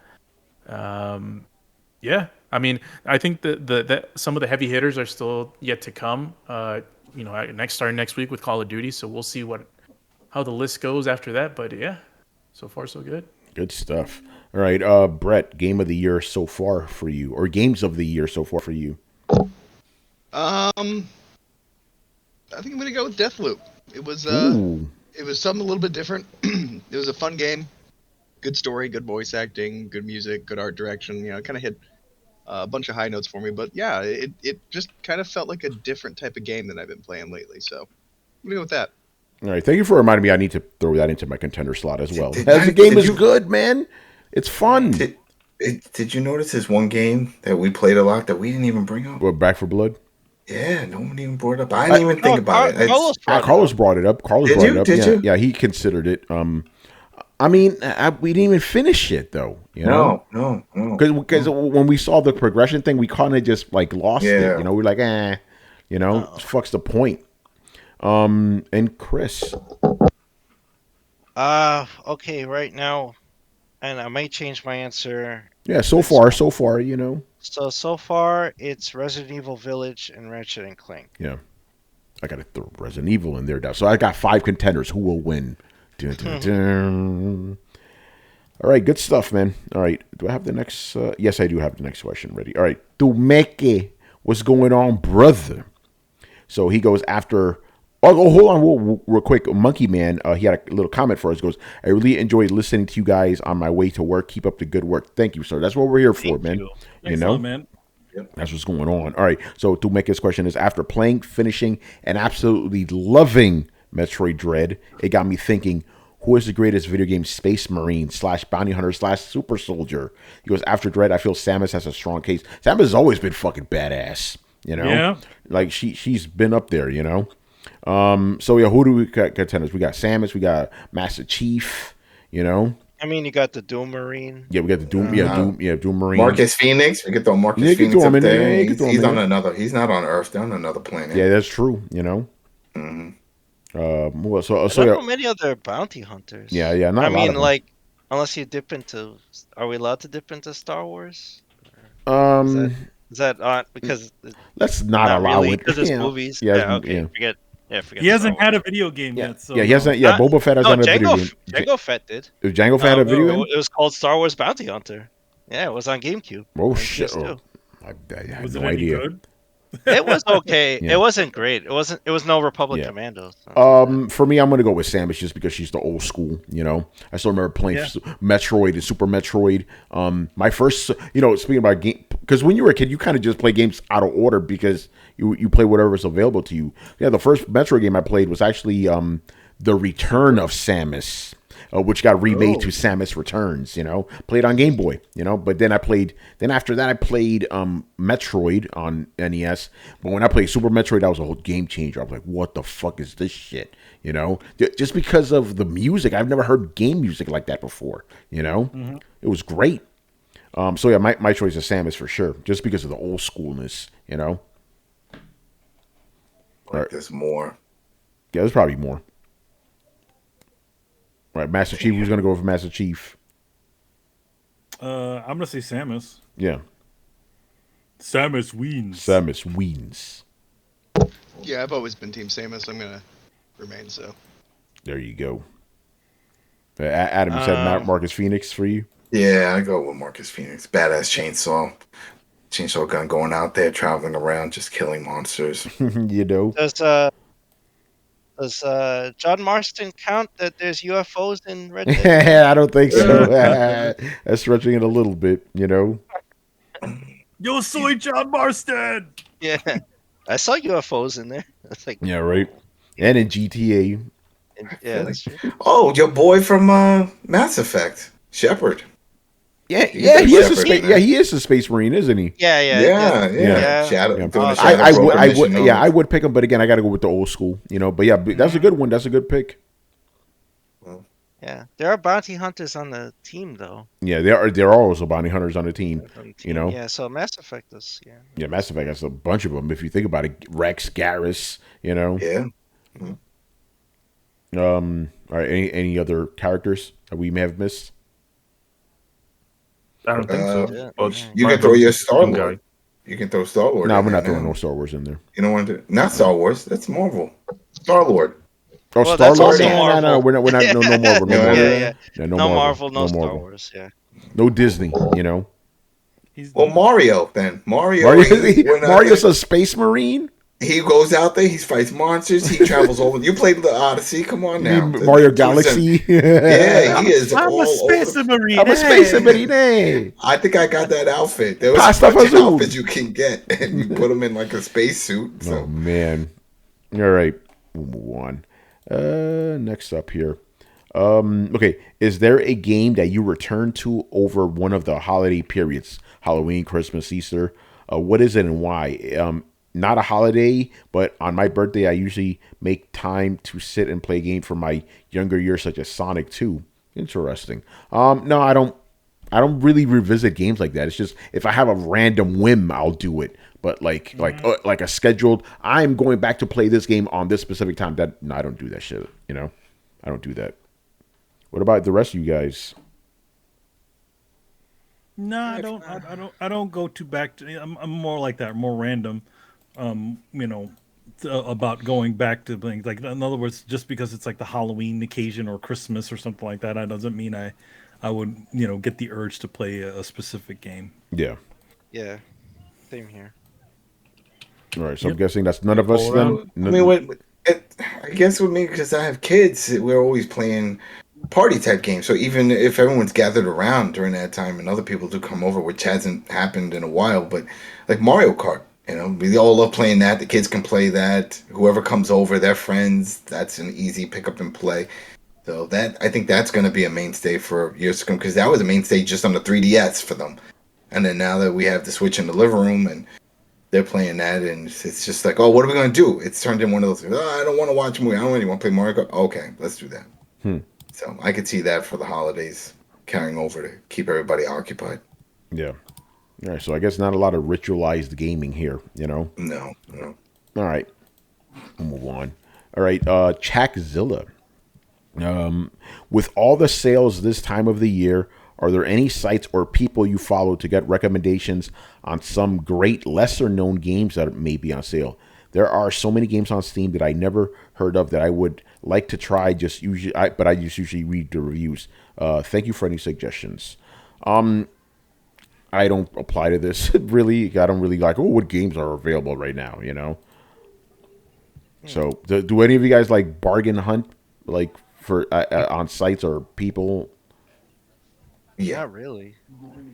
Yeah, I mean, I think that some of the heavy hitters are still yet to come. Starting next week with Call of Duty, so we'll see how the list goes after that. But yeah, so far so good. Good stuff. All right, Brett, game of the year so far for you, or games of the year so far for you? I think I'm gonna go with Deathloop. It was something a little bit different. It was a fun game, good story, good voice acting, good music, good art direction. It kind of hit a bunch of high notes for me. But yeah, it just kind of felt like a different type of game than I've been playing lately. So I'm gonna go with that. All right, thank you for reminding me. I need to throw that into my contender slot as well. The game is good, man. It's fun. Did you notice this one game that we played a lot that we didn't even bring up? What, Back for Blood? Yeah, no one even brought it up. I didn't even think about it. Carlos brought it up. Did you? Yeah, he considered it. I mean, we didn't even finish it though. No. Because when we saw the progression thing, we kind of just like lost it. We're like, fucks the point. And Chris. Okay, right now, and I might change my answer. Yeah, so far. So far, it's Resident Evil Village and Ratchet and Clank. Yeah. I got to throw Resident Evil in there now. So I got 5 contenders. Who will win? Dun, dun, dun. All right, good stuff, man. All right, do I have the next? Yes, I do have the next question ready. All right, Tumeke, what's going on, brother? So he goes after... Oh, hold on real quick. Monkey Man, he had a little comment for us. He goes, I really enjoyed listening to you guys on my way to work. Keep up the good work. Thank you, sir. That's what we're here for, man. Excellent, man. That's what's going on. All right. So to make his question is, after playing, finishing, and absolutely loving Metroid Dread, it got me thinking, who is the greatest video game space marine / bounty hunter / super soldier? He goes, after Dread, I feel Samus has a strong case. Samus has always been fucking badass, Yeah. Like she's been up there, So yeah, who do we got contenders? We got Samus, we got Master Chief, I mean, you got the Doom Marine. Yeah, we got the Doom, Doom Marine. Marcus Phoenix, we could throw Marcus Phoenix up there. He's on another. He's not on Earth. They're on another planet. Yeah, that's true. I Well, so don't know many other bounty hunters. Yeah. Not I mean, like, unless you dip into, are we allowed to dip into Star Wars? Is that because let's not allow really, it because it's movies. Yeah, okay. Forget. He hasn't had a video game yet. So he hasn't. Yeah, Boba Fett hasn't had a video game. Jango Fett did. If Jango Fett had a video game? It was called Star Wars Bounty Hunter. Yeah, it was on GameCube. Oh shit! I had was no it any idea. good? It was okay. It wasn't great. It was no Republic Commando. For me, I'm gonna go with Samus just because she's the old school. I still remember playing Metroid and Super Metroid. My first, speaking about game, because when you were a kid, you kind of just play games out of order because you play whatever's available to you. Yeah, the first Metroid game I played was actually The Return of Samus. Which got remade to Samus Returns, played on Game Boy, but then after that I played Metroid on NES, but when I played Super Metroid, that was a whole game changer. I was like, what the fuck is this shit, just because of the music. I've never heard game music like that before, It was great. So yeah, my choice is Samus for sure, just because of the old schoolness, There's more. Yeah, there's probably more. Right, Master Chief. Who's gonna go for Master Chief? I'm gonna say Samus. Yeah, Samus wins. Samus wins. Yeah, I've always been Team Samus. I'm gonna remain so. There you go. Adam, you said Marcus Phoenix for you? Yeah, I go with Marcus Phoenix. Badass chainsaw gun going out there, traveling around, just killing monsters. Does John Marston count that there's UFOs in Red Dead? I don't think so. That's stretching it a little bit, Yo soy John Marston! Yeah. I saw UFOs in there. That's like, yeah, right. And in GTA. Yeah, that's true. Oh, your boy from Mass Effect, Shepard. Yeah, he is a space marine, isn't he? Yeah. I would pick him, but again, I got to go with the old school, But yeah, that's a good one. That's a good pick. Yeah, there are bounty hunters on the team though. Yeah, there are also bounty hunters on the team. You know. Yeah, so Mass Effect is Yeah, Mass Effect has a bunch of them. If you think about it, Rex, Garrus. You know. Yeah. All right. Any other characters that we may have missed? I don't think so. Yeah. But You can Marvel throw your is the Star team guy. Lord. You can throw Star Lord. No, in we're not there throwing now. no Star Wars in there. You don't want to? Not Star Wars. That's Marvel. Star Lord. Oh, Well, Star that's Lord. also No, Marvel. we're not. No Marvel. No Yeah, Marvel. Yeah. Yeah, No Marvel, no Star Wars. Yeah. No Disney. You know. Well, Mario then. Mario. Mario's a space marine. He goes out there. He fights monsters. He travels over. You played the Odyssey. Come on now. Mario Galaxy. Yeah, he is. I'm all a space over. marine. I'm a space marine. I think I got that outfit. There was Pasta a bunch of Fazool. outfits you can get, and you put them in like a space suit. So. Oh man. All right, we'll move on. Next up here. Okay, is there a game that you return to over one of the holiday periods? Halloween, Christmas, Easter. What is it and why? Not a holiday, but on my birthday, I usually make time to sit and play games from my younger years, such as Sonic 2. Interesting. No, I don't really revisit games like that. It's just if I have a random whim, I'll do it. But like a scheduled, I'm going back to play this game on this specific time. No, I don't do that shit. You know, I don't do that. What about the rest of you guys? No, I don't go too back to. I'm more like that, more random. About going back to things like, in other words, just because it's like the Halloween occasion or Christmas or something like that, that doesn't mean I would get the urge to play a specific game. Yeah. Yeah. Same here. All right. So I'm guessing that's none of us then. I mean, I guess with me, because I have kids, we're always playing party type games. So even if everyone's gathered around during that time and other people do come over, which hasn't happened in a while, but like Mario Kart, we all love playing that. The kids can play that. Whoever comes over, their friends, that's an easy pick up and play. So I think that's going to be a mainstay for years to come, because that was a mainstay just on the 3DS for them. And then now that we have the Switch in the living room and they're playing that, and it's just like, oh, what are we going to do? It's turned in one of those things. Oh, I don't want to watch a movie. I don't really want to play Mario Kart. Okay, let's do that. So I could see that for the holidays carrying over to keep everybody occupied. Yeah. All right. So I guess not a lot of ritualized gaming here, No. All right. We'll move on. All right. Chakzilla. With all the sales this time of the year, are there any sites or people you follow to get recommendations on some great lesser known games that may be on sale? There are so many games on Steam that I never heard of that I would like to try. I just usually read the reviews. Thank you for any suggestions. I don't apply to this really. I don't really like, what games are available right now, So do any of you guys like bargain hunt, like for on sites or people? Yeah, Not really.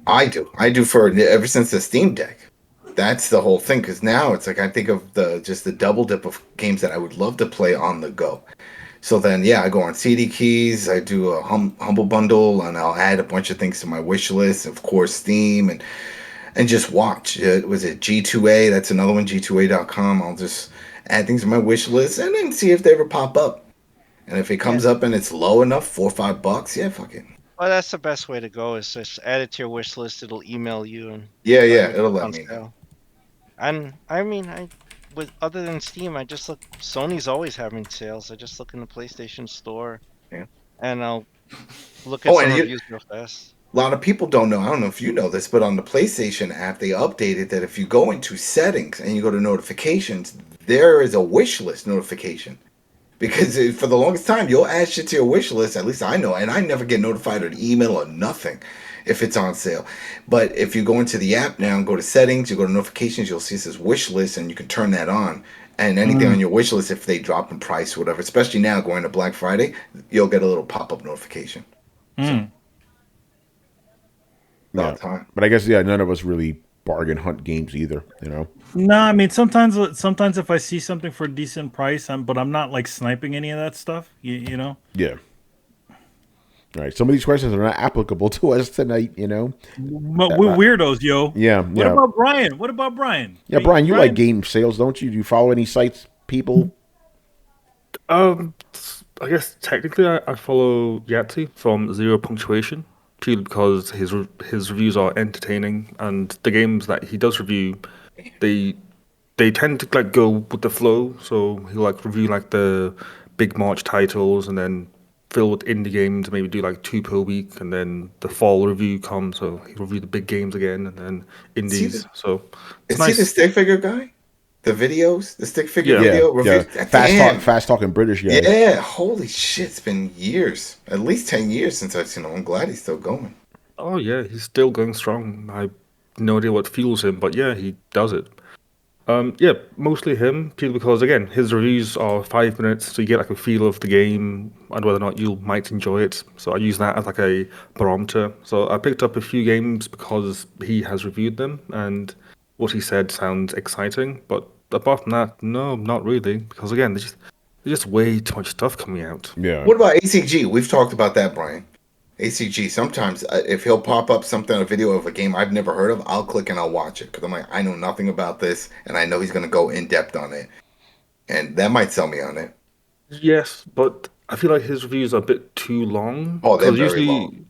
I do for ever since the Steam Deck. That's the whole thing, because now it's like I think of the double dip of games that I would love to play on the go. So then, yeah, I go on CD Keys, I do a Humble Bundle, and I'll add a bunch of things to my wish list, of course, Steam, and just watch. Was it G2A? That's another one, G2A.com. I'll just add things to my wish list and then see if they ever pop up. And if it comes up and it's low enough, $4 or $5, yeah, fuck it. Well, that's the best way to go, is just add it to your wish list. It'll email you. And yeah, it'll let me know. And I mean, with other than Steam, I just look. Sony's always having sales. I just look in the PlayStation Store. Yeah. And I'll look at some reviews real fast. A lot of people don't know. I don't know if you know this, but on the PlayStation app, they updated that if you go into settings and you go to notifications, there is a wish list notification. Because for the longest time, you'll add shit to your wish list. At least I know, and I never get notified or an email or nothing if it's on sale. But if you go into the app now and go to settings, you go to notifications, you'll see it says wish list, and you can turn that on. And anything on your wish list, if they drop in price or whatever, especially now going to Black Friday, you'll get a little pop-up notification. So, yeah. Time. But I guess, none of us really bargain hunt games either, No, I mean, sometimes if I see something for a decent price, but I'm not like sniping any of that stuff, you know? Yeah. All right. Some of these questions are not applicable to us tonight, But we're weirdos, yo. Yeah. What about Brian? Yeah, Brian, you like game sales, don't you? Do you follow any sites, people? I guess technically I follow Yahtzee from Zero Punctuation purely because his reviews are entertaining and the games that he does review, they they tend to like go with the flow. So he'll like review like the big March titles and then fill with indie games, maybe do like 2 per week, and then the fall review comes, so he'll review the big games again and then indies. So it's is he nice. the stick figure guy? The videos, the stick figure Yeah. video review. Fast talking British guy. Yeah, holy shit! It's been years, at least 10 years since I've seen him. I'm glad he's still going. Oh yeah, he's still going strong. I have no idea what fuels him, but yeah, he does it. Yeah, mostly him, purely because again, his reviews are 5 minutes, so you get like a feel of the game and whether or not you might enjoy it. So I use that as like a barometer. So I picked up a few games because he has reviewed them, and what he said sounds exciting. But apart from that, no, not really, because again, there's just way too much stuff coming out. Yeah. What about ACG? We've talked about that, Brian. ACG, sometimes if he'll pop up something, a video of a game I've never heard of, I'll click and I'll watch it because I'm like, I know nothing about this, and I know he's going to go in depth on it, and that might sell me on it. Yes, but I feel like his reviews are a bit too long. Oh, they're 'cause very usually, long.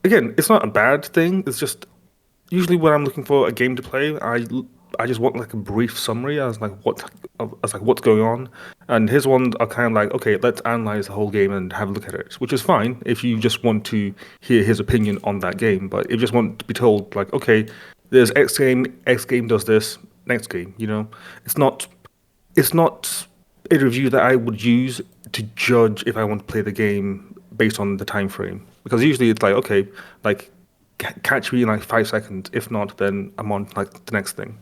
again, it's not a bad thing. It's just usually when I'm looking for a game to play, I just want like a brief summary as like what's going on. And his ones are kind of like, okay, let's analyze the whole game and have a look at it, which is fine if you just want to hear his opinion on that game. But if you just want to be told like, okay, there's X game does this, next game, it's not a review that I would use to judge if I want to play the game based on the time frame. Because usually it's like, okay, like catch me in like 5 seconds. If not, then I'm on like the next thing.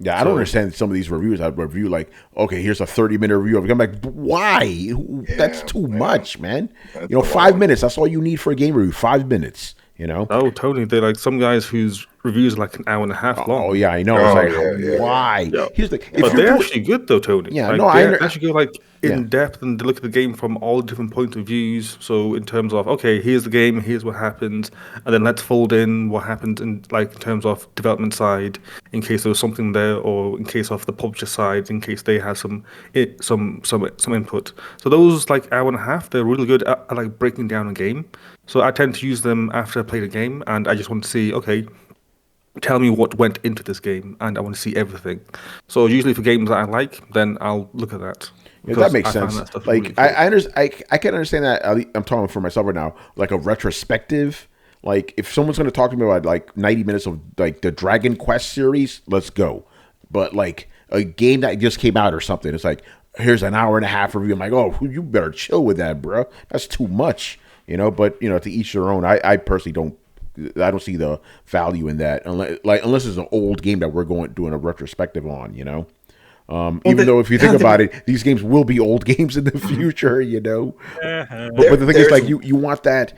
Yeah, I don't understand some of these reviews. I'd review like, okay, here's a 30-minute review of a game. I'm like, why? That's too much, man. That's 5 minutes. That's all you need for a game review. 5 minutes. Oh, Tony, they're like some guys whose reviews are like an hour and a half long. Oh yeah, I know. It's like, why? Yeah. Here's the. But they're actually good though, Tony. Yeah, like, no, they actually go like in depth and they look at the game from all different points of views. So in terms of okay, here's the game, here's what happens, and then let's fold in what happens in terms of development side, in case there was something there, or in case of the publisher side, in case they have some input. So those like hour and a half, they're really good at like breaking down a game. So I tend to use them after I play the game, and I just want to see okay, tell me what went into this game, and I want to see everything. So usually for games that I like, then I'll look at that. Yeah, that makes sense. That like really cool. I can understand that. I'm talking for myself right now. Like a retrospective. Like if someone's going to talk to me about like 90 minutes of like the Dragon Quest series, let's go. But like a game that just came out or something, it's like here's an hour and a half review. I'm like, oh, you better chill with that, bro. That's too much. But to each their own. I personally don't. I don't see the value in that unless it's an old game that we're doing a retrospective on. Even though if you think about it, these games will be old games in the future. But the thing is, like you want that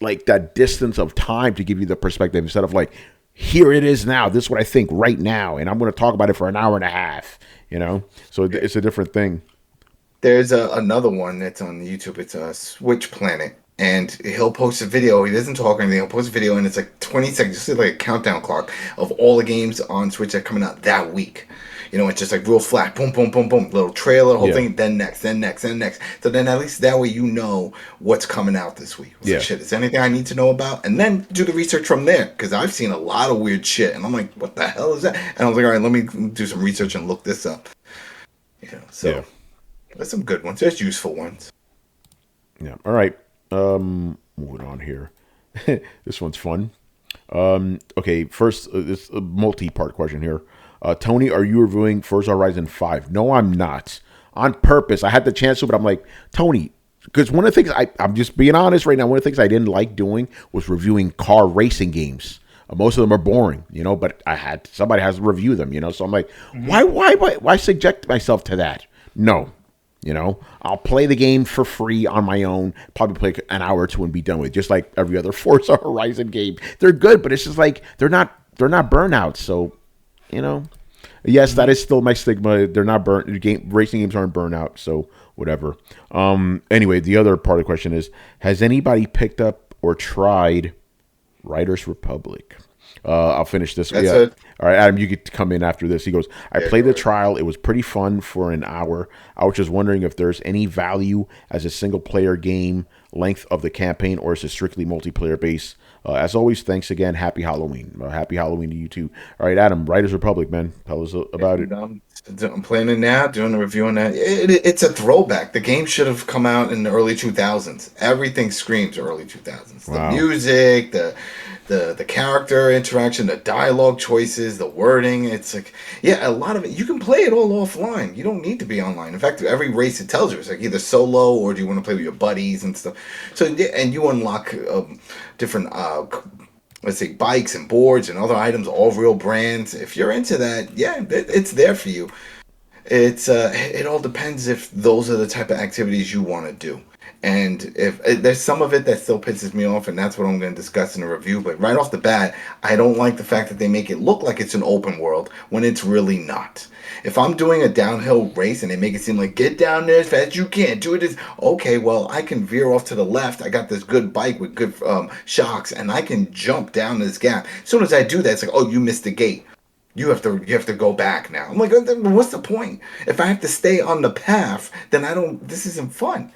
like that distance of time to give you the perspective instead of like here it is now. This is what I think right now, and I'm going to talk about it for an hour and a half. So it's a different thing. There's another one that's on YouTube. It's a Switch Planet. And he'll post a video. He doesn't talk or anything. He'll post a video, and it's like 20 seconds, just like a countdown clock of all the games on Switch that are coming out that week. It's just like real flat, boom, boom, boom, boom, little trailer, whole thing, then next. So then at least that way you know what's coming out this week. So shit, is there anything I need to know about? And then do the research from there, because I've seen a lot of weird shit, and I'm like, what the hell is that? And I was like, all right, let me do some research and look this up. There's some good ones. There's useful ones. Yeah. All right. Moving on here. This one's fun. Okay, first, this a multi-part question here. Tony, are you reviewing Forza Horizon 5? No, I'm not. On purpose. I had the chance to, but I'm like, Tony, because one of the things, I'm just being honest right now, one of the things I didn't like doing was reviewing car racing games. Most of them are boring, but somebody has to review them, so I'm like, why subject myself to that? No. I'll play the game for free on my own, probably play an hour or two and be done with it, just like every other Forza Horizon game. They're good, but it's just like they're not burnouts. So, yes, that is still my stigma. They're not racing games aren't burnout, so whatever. Anyway, the other part of the question is, has anybody picked up or tried Riders Republic. I'll finish this. That's it. All right, Adam, you get to come in after this. He goes, I played the trial. It was pretty fun for an hour. I was just wondering if there's any value as a single-player game, length of the campaign, or is it strictly multiplayer based? As always, thanks again. Happy Halloween. Happy Halloween to you too. All right, Adam, Riders Republic, man. Tell us about it. I'm playing it now, doing a review on that. It's a throwback. The game should have come out in the early 2000s. Everything screams early 2000s. Wow. The music, the character interaction, the dialogue choices, the wording. It's like, yeah, a lot of it. You can play it all offline. You don't need to be online. In fact, every race it tells you, it's like either solo or do you want to play with your buddies and stuff. So, and you unlock different, let's say, bikes and boards and other items, all real brands. If you're into that, yeah, it's there for you. It all depends if those are the type of activities you want to do. And if there's some of it that still pisses me off, and that's what I'm going to discuss in the review. But right off the bat, I don't like the fact that they make it look like it's an open world when it's really not. If I'm doing a downhill race and they make it seem like get down there as fast as you can, do it as okay, well, I can veer off to the left. I got this good bike with good shocks, and I can jump down this gap. As soon as I do that, it's like, oh, you missed the gate. You have to go back now. I'm like, what's the point? If I have to stay on the path, then this isn't fun.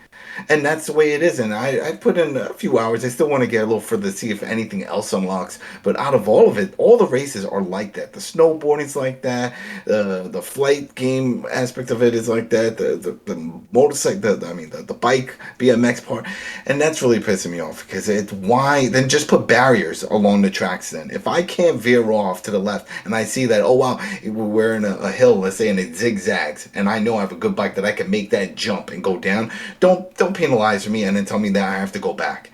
And that's the way it is. And I put in a few hours. I still want to get a little further to see if anything else unlocks. But out of all of it, all the races are like that. The snowboarding's like that. The flight game aspect of it is like that. The motorcycle, the bike BMX part. And that's really pissing me off because why? Then just put barriers along the tracks then. If I can't veer off to the left and I see that, oh wow, we're in a hill, let's say, and it zigzags, and I know I have a good bike that I can make that jump and go down, don't penalize me and then tell me that I have to go back.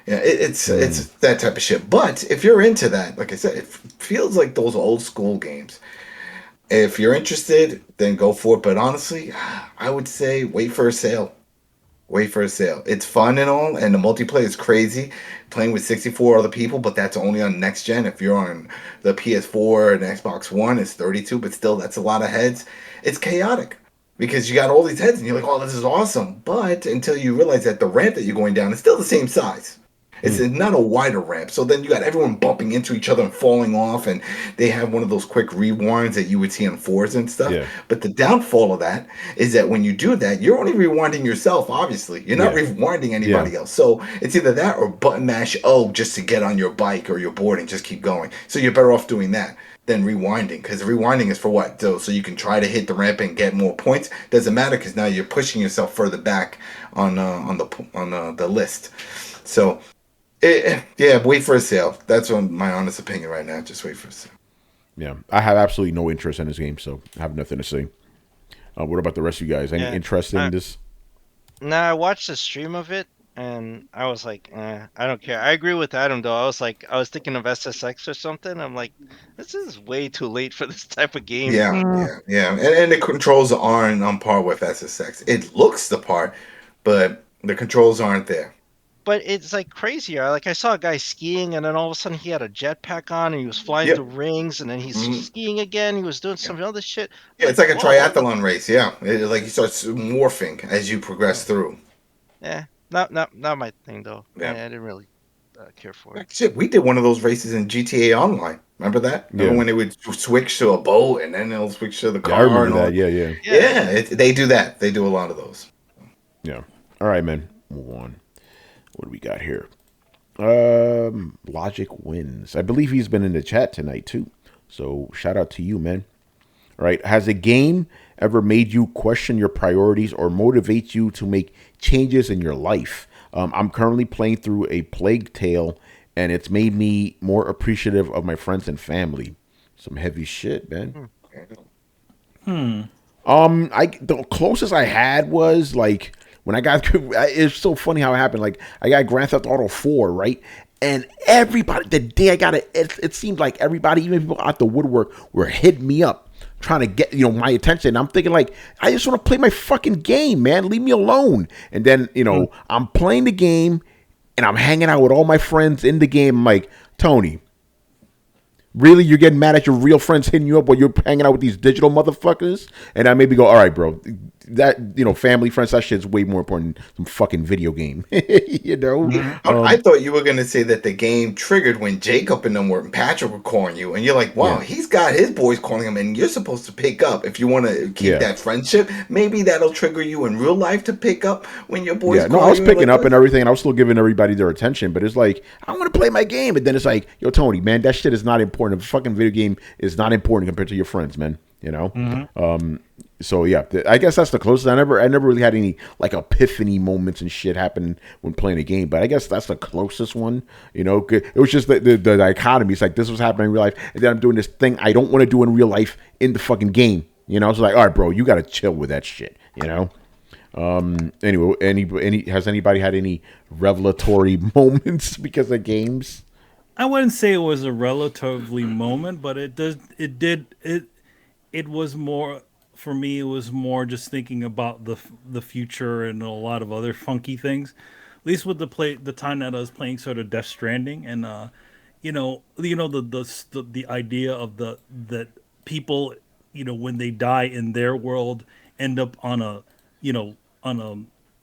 Yeah, it's that type of shit. But if you're into that, like I said, it feels like those old school games. If you're interested, then go for it. But honestly, I would say wait for a sale. Wait for a sale. It's fun and all, and the multiplayer is crazy. Playing with 64 other people, but that's only on next gen. If you're on the PS4 and Xbox One, it's 32, but still, that's a lot of heads. It's chaotic. Because you got all these heads and you're like, oh, this is awesome. But until you realize that the ramp that you're going down is still the same size. It's not a wider ramp. So then you got everyone bumping into each other and falling off. And they have one of those quick rewinds that you would see on Forza and stuff. Yeah. But the downfall of that is that when you do that, you're only rewinding yourself, obviously. You're not rewinding anybody else. So it's either that or button mash O just to get on your bike or your board and just keep going. So you're better off doing that than rewinding, because rewinding is for what? So you can try to hit the ramp and get more points. Doesn't matter because now you're pushing yourself further back on the list. So wait for a sale. That's my honest opinion right now. Just wait for a sale. Yeah, I have absolutely no interest in this game, so I have nothing to say. What about the rest of you guys? Any interest in this? No, I watched the stream of it. And I was like, I don't care. I agree with Adam, though. I was thinking of SSX or something. I'm like, this is way too late for this type of game. Yeah. And the controls aren't on par with SSX. It looks the part, but the controls aren't there. But it's like crazier. Like I saw a guy skiing, and then all of a sudden he had a jetpack on, and he was flying through rings, and then he's skiing again. He was doing some other shit. Yeah, it's like a triathlon race. Yeah, like he starts morphing as you progress through. Yeah. Not my thing though. Yeah. I didn't really care for it. Shit, we did one of those races in GTA Online. Remember that? Yeah. Remember when they would switch to a boat and then they'll switch to the car? Yeah, I remember that. Yeah. They do that. They do a lot of those. Yeah. All right, man. Move on. What do we got here? Logic Wins. I believe he's been in the chat tonight too. So shout out to you, man. All right. Has a game ever made you question your priorities or motivate you to make changes in your life? I'm currently playing through A Plague Tale, and it's made me more appreciative of my friends and family. Some heavy shit, man. The closest I had was like when I got. It's so funny how it happened. Like I got Grand Theft Auto 4, right? And everybody, the day I got it seemed like everybody, even people out the woodwork, were hitting me up, trying to get, my attention. I'm thinking like, I just want to play my fucking game, man. Leave me alone. And then, I'm playing the game and I'm hanging out with all my friends in the game. I'm like, Tony, really? You're getting mad at your real friends hitting you up while you're hanging out with these digital motherfuckers? And I maybe go, all right, bro, that, you know, family, friends, that shit's way more important than some fucking video game. You know? I thought you were gonna say that the game triggered when Jacob and them were and Patrick were calling you, and you're like, wow, he's got his boys calling him, and you're supposed to pick up if you want to keep that friendship. Maybe that'll trigger you in real life to pick up when your boys. No, I was picking up and everything, and I was still giving everybody their attention. But it's like, I want to play my game, and then it's like, yo, Tony, man, that shit is not important. A fucking video game is not important compared to your friends, man. You know. So yeah, I guess that's the closest. I never really had any like epiphany moments and shit happen when playing a game, but I guess that's the closest one. You know, it was just the dichotomy. It's like this was happening in real life, and then I'm doing this thing I don't want to do in real life in the fucking game. You know, it's like, all right, bro, you got to chill with that shit. You know. Anyway, has anybody had any revelatory moments because of games? I wouldn't say it was a relatively moment, but it was more. For me, it was more just thinking about the future and a lot of other funky things. At least with the time that I was playing sort of Death Stranding, and the idea of that people, you know, when they die in their world, end up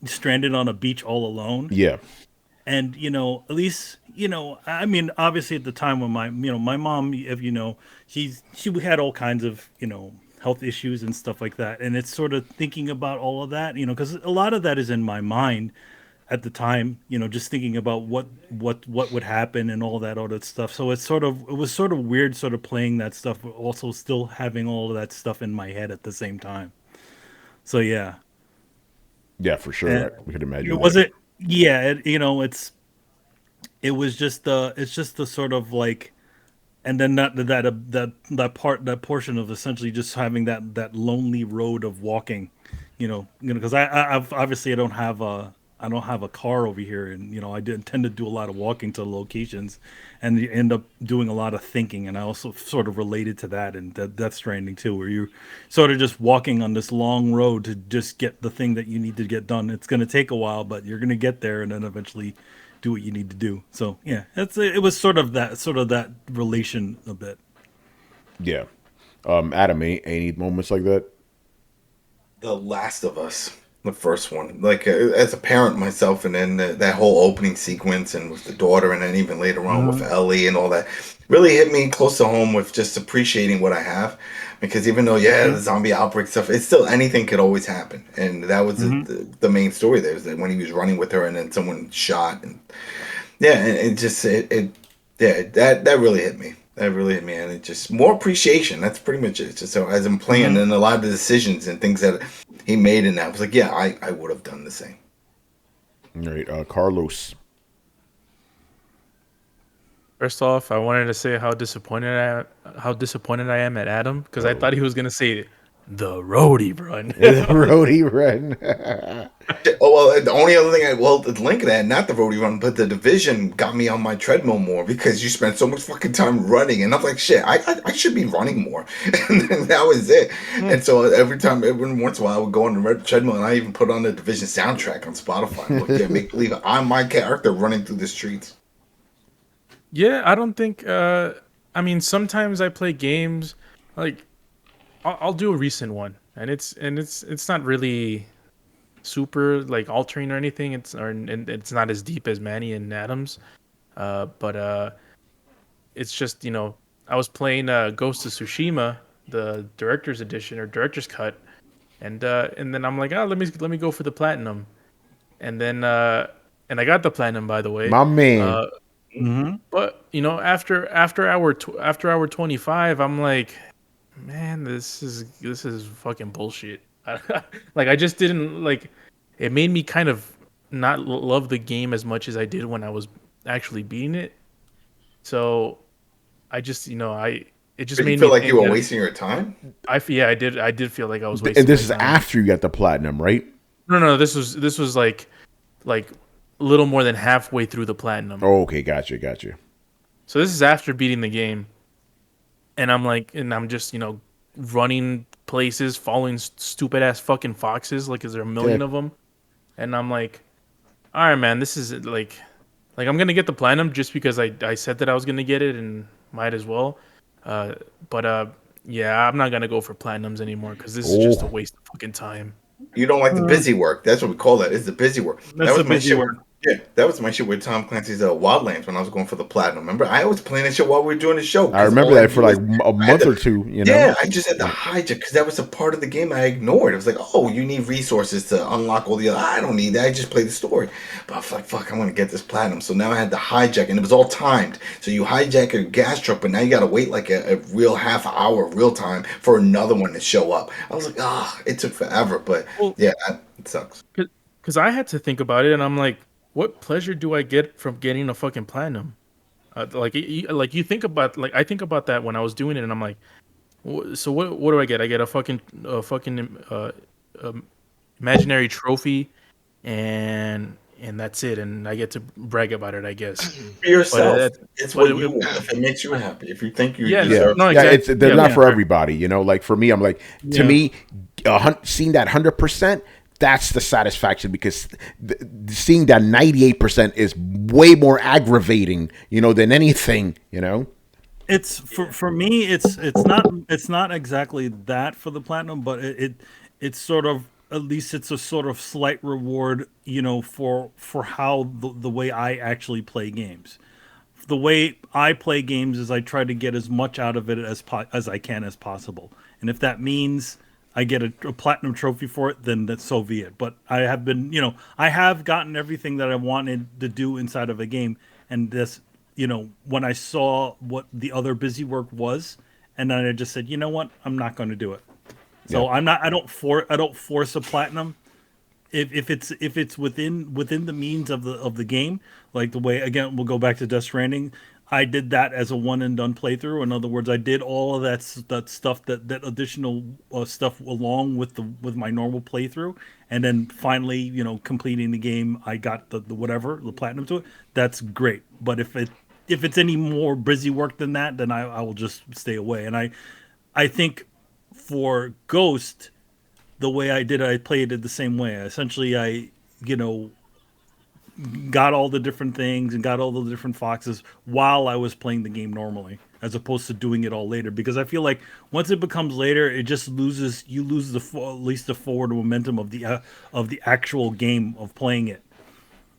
stranded on a beach all alone. Yeah. And, you know, at least, you know, I mean, obviously at the time when my mom, if you know, she had all kinds of, you know, health issues and stuff like that. And it's sort of thinking about all of that, you know, because a lot of that is in my mind at the time, you know, just thinking about what would happen and all that other stuff. So it was sort of weird sort of playing that stuff, but also still having all of that stuff in my head at the same time. So, yeah. Yeah, for sure. We could imagine. It was just the sort of like, and then that portion of essentially just having that lonely road of walking, you know, because I've obviously I don't have a car over here, and you know I did tend to do a lot of walking to locations, and you end up doing a lot of thinking, and I also sort of related to that and Death Stranding too, where you're sort of just walking on this long road to just get the thing that you need to get done. It's going to take a while, but you're going to get there, and then eventually do what you need to do. So yeah, it was sort of that relation a bit. Yeah. Adam, any moments like that? The Last of Us, the first one, like as a parent myself, and then that whole opening sequence and with the daughter, and then even later on with Ellie and all that, really hit me close to home with just appreciating what I have. Because even though, the zombie outbreak stuff, it's still anything could always happen. And that was the main story there, was that when he was running with her and then someone shot. And that really hit me. That really hit me. And it just, more appreciation. That's pretty much it. Just so as I'm playing and a lot of the decisions and things that he made in that, I was like, I would have done the same. All right, Carlos. First off, I wanted to say how disappointed I am at Adam, because I thought he was gonna say the roadie run. The roadie run. The only other thing to link that, not the roadie run, but the Division got me on my treadmill more, because you spent so much fucking time running, and I'm like, shit, I should be running more. And then that was it. And so every once in a while, I would go on the red treadmill, and I even put on the Division soundtrack on Spotify. Like, make believe I'm my character running through the streets. Yeah, I don't think. I mean, sometimes I play games. Like, I'll do a recent one, and it's not really super like altering or anything. It's not as deep as Manny and Adams, but it's just, you know, I was playing Ghost of Tsushima, the director's edition or director's cut, and then I'm like, let me go for the platinum, and then and I got the platinum, by the way. My man. But you know, after hour 25, I'm like, man, this is fucking bullshit. Like, I just didn't like. It made me kind of not love the game as much as I did when I was actually beating it. So I just, you know, it just made me feel like you were wasting your time. I did feel like I was wasting. And this is time. after you got the platinum, right? No, this was like a little more than halfway through the platinum. Oh, okay, gotcha. So this is after beating the game, and I'm just, you know, running places, following stupid ass fucking foxes. Like, is there a million of them? And I'm like, all right, man, this is like I'm gonna get the platinum just because I said that I was gonna get it, and might as well. But I'm not gonna go for platinums anymore, because this is just a waste of fucking time. You don't like the busy work. That's what we call it. It's the busy work. That's the busy work. Yeah, that was my shit with Tom Clancy's Wildlands when I was going for the platinum. Remember, I was playing that shit while we were doing the show. I remember that for like a month or two. You know? Yeah, I just had to hijack because that was a part of the game I ignored. It was like, oh, you need resources to unlock all the other. I don't need that. I just play the story. But I was like, fuck, I want to get this platinum. So now I had to hijack, and it was all timed. So you hijack a gas truck, but now you got to wait like a real half hour real time for another one to show up. I was like, it took forever. But yeah, it sucks. Because I had to think about it, and I'm like, what pleasure do I get from getting a fucking platinum? You think about, like, I think about that when I was doing it, and I'm like, so what do I get? I get a fucking imaginary trophy, and that's it, and I get to brag about it, I guess. For yourself, it's what you want. If it makes you happy, if you think you deserve, they're not for everybody. You know, like for me, I'm like, to me, seeing that 100%. That's the satisfaction, because seeing that 98% is way more aggravating, you know, than anything, you know. It's for me. It's not exactly that for the platinum, but it's sort of, at least it's a sort of slight reward, you know, for how the way I actually play games. The way I play games is I try to get as much out of it as I can as possible, and if that means I get a platinum trophy for it, then that's so be it. But I have been, you know, I have gotten everything that I wanted to do inside of a game. And this, you know, when I saw what the other busy work was, and then I just said, you know what, I'm not going to do it. So I don't force a platinum. If it's within the means of the game, like the way, again, we'll go back to Death Stranding. I did that as a one and done playthrough. In other words, I did all of that stuff, that additional stuff along with my normal playthrough, and then finally, you know, completing the game, I got the platinum to it. That's great. But if it's any more busy work than that, then I will just stay away. And I think for Ghost, the way I did it, I played it the same way. Essentially, I, you know, got all the different things and got all the different foxes while I was playing the game normally, as opposed to doing it all later. Because I feel like once it becomes later, it just loses at least the forward momentum of the actual game of playing it.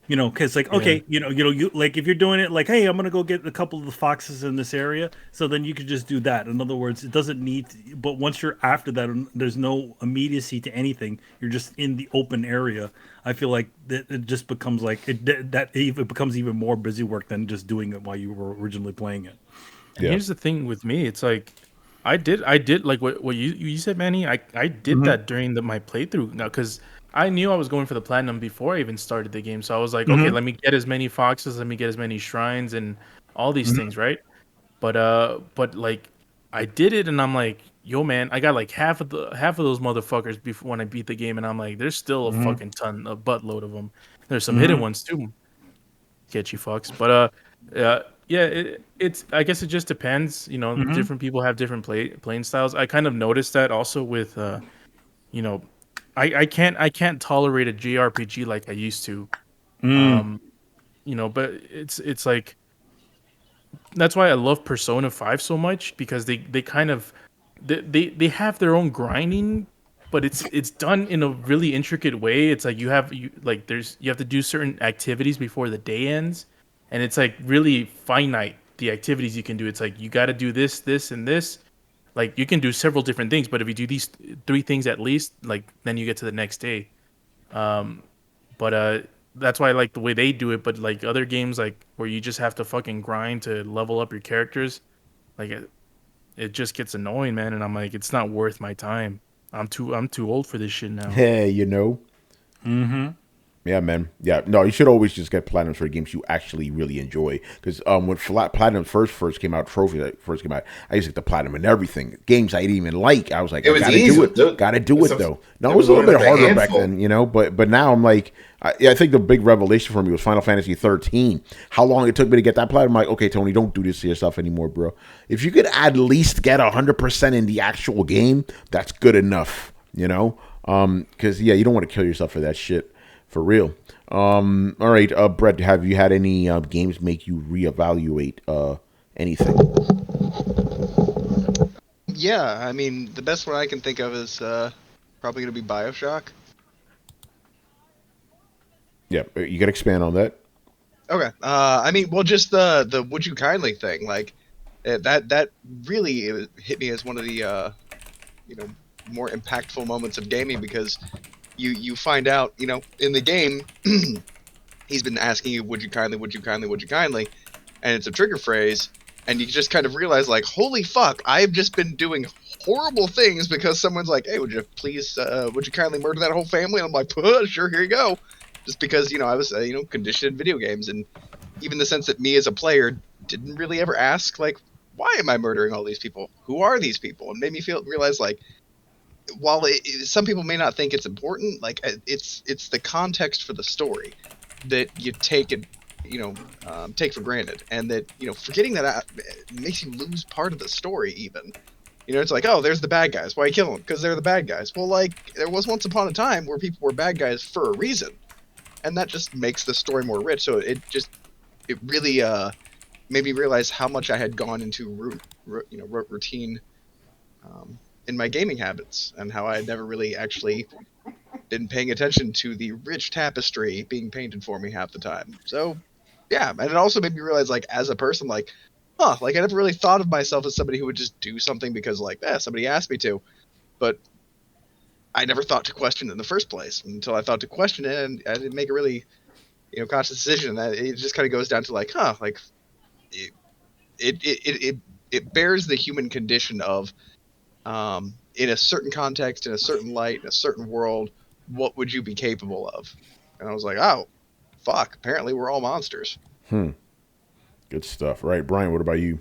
You know, because like, okay, you like if you're doing it like, hey, I'm gonna go get a couple of the foxes in this area, so then you could just do that. In other words, it doesn't need. But once you're after that, there's no immediacy to anything. You're just in the open area. I feel like it just becomes like it becomes even more busy work than just doing it while you were originally playing it. And here's the thing with me, it's like I did like what you said, Manny. I did that during my playthrough now, because I knew I was going for the platinum before I even started the game. So I was like, okay, let me get as many foxes, let me get as many shrines and all these things, right? But like I did it, and I'm like, yo, man, I got like half of those motherfuckers before when I beat the game, and I'm like, there's still a fucking ton, a buttload of them. There's some hidden ones too. Get you fucks, but it's I guess it just depends. You know, different people have different playing styles. I kind of noticed that also with you know. I can't tolerate a JRPG like I used to, you know. But it's like that's why I love Persona 5 so much, because they kind of they have their own grinding, but it's done in a really intricate way. It's like you have to do certain activities before the day ends, and it's like really finite the activities you can do. It's like you got to do this, and this. Like, you can do several different things, but if you do these 3 things at least, like, then you get to the next day. But that's why I like the way they do it. But like other games, like where you just have to fucking grind to level up your characters, like it just gets annoying, man. And I'm like, it's not worth my time. I'm too old for this shit now. Hey, you know. Yeah, man. Yeah, no, you should always just get platinums for games you actually really enjoy. Because when platinum first came out, trophy first came out, I used to get the platinum and everything. Games I didn't even like, I was like, I gotta do it. Gotta do it though. No, it was a little bit harder back then, you know. But now I'm like, I think the big revelation for me was Final Fantasy 13. How long it took me to get that platinum? I'm like, okay, Tony, don't do this to yourself anymore, bro. If you could at least get 100% in the actual game, that's good enough, you know. Because you don't want to kill yourself for that shit. For real. All right, Brett, have you had any games make you reevaluate anything? Yeah, I mean, the best one I can think of is probably going to be BioShock. Yeah, you can expand on that. Okay. I mean, well, just the would you kindly thing, like that really hit me as one of the more impactful moments of gaming, because you find out, in the game, he's been asking you, would you kindly, would you kindly, would you kindly, and it's a trigger phrase, and you just kind of realize, like, holy fuck, I've just been doing horrible things because someone's like, hey, would you kindly murder that whole family? And I'm like, sure, here you go. Just because, I was, conditioned in video games, and even the sense that me as a player didn't really ever ask, like, why am I murdering all these people? Who are these people? And made me realize, like, while some people may not think it's important, like, it's the context for the story that you take and take for granted, and that forgetting that makes you lose part of the story. Even it's like, oh, there's the bad guys. Why kill them? Because they're the bad guys. Well, like, there was once upon a time where people were bad guys for a reason, and that just makes the story more rich. So it really made me realize how much I had gone into routine in my gaming habits, and how I had never really actually been paying attention to the rich tapestry being painted for me half the time. So yeah, and it also made me realize, like, as a person, like, like, I never really thought of myself as somebody who would just do something because, like, somebody asked me to, but I never thought to question it in the first place until I thought to question it, and I didn't make a really conscious decision. That it just kind of goes down to, like, like, it bears the human condition of, in a certain context, in a certain light, in a certain world, what would you be capable of? And I was like, oh, fuck, apparently we're all monsters. Good stuff. Right, Brian, what about you?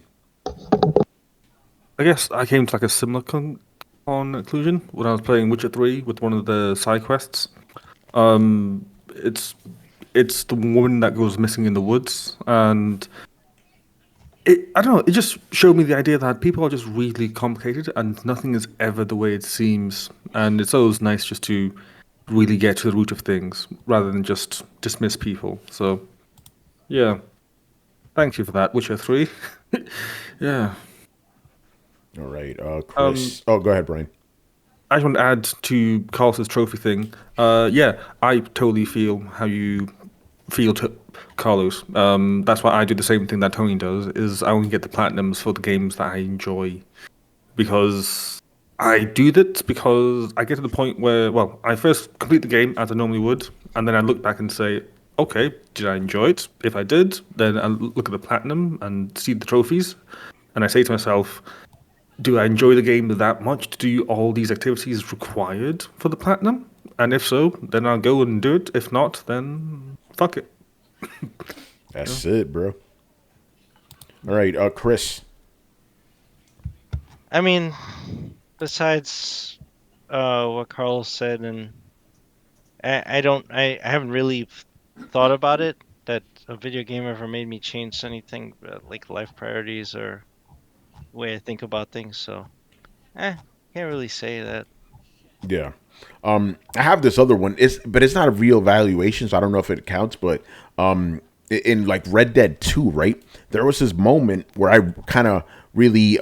I guess I came to like a similar conclusion when I was playing Witcher 3 with one of the side quests. It's the woman that goes missing in the woods, and I don't know, it just showed me the idea that people are just really complicated and nothing is ever the way it seems. And it's always nice just to really get to the root of things rather than just dismiss people. So, yeah. Thank you for that, Witcher 3. Yeah. All right, Chris. Go ahead, Brian. I just want to add to Carlos's trophy thing. Yeah, I totally feel how you feel, Carlos. That's why I do the same thing that Tony does. Is I only get the platinums for the games that I enjoy, because I do that because I get to the point where, well, I first complete the game as I normally would, and then I look back and say, okay, did I enjoy it? If I did, then I look at the platinum and see the trophies, and I say to myself, do I enjoy the game that much to do all these activities required for the platinum? And if so, then I'll go and do it. If not, then fuck it. That's it, bro. All right, Chris. I mean, besides what Carlos said, and I haven't really thought about it, that a video game ever made me change anything, like life priorities or way I think about things. So, can't really say that. Yeah. I have this other one. But it's not a real evaluation, so I don't know if it counts. But in like Red Dead 2, right? There was this moment where I kind of really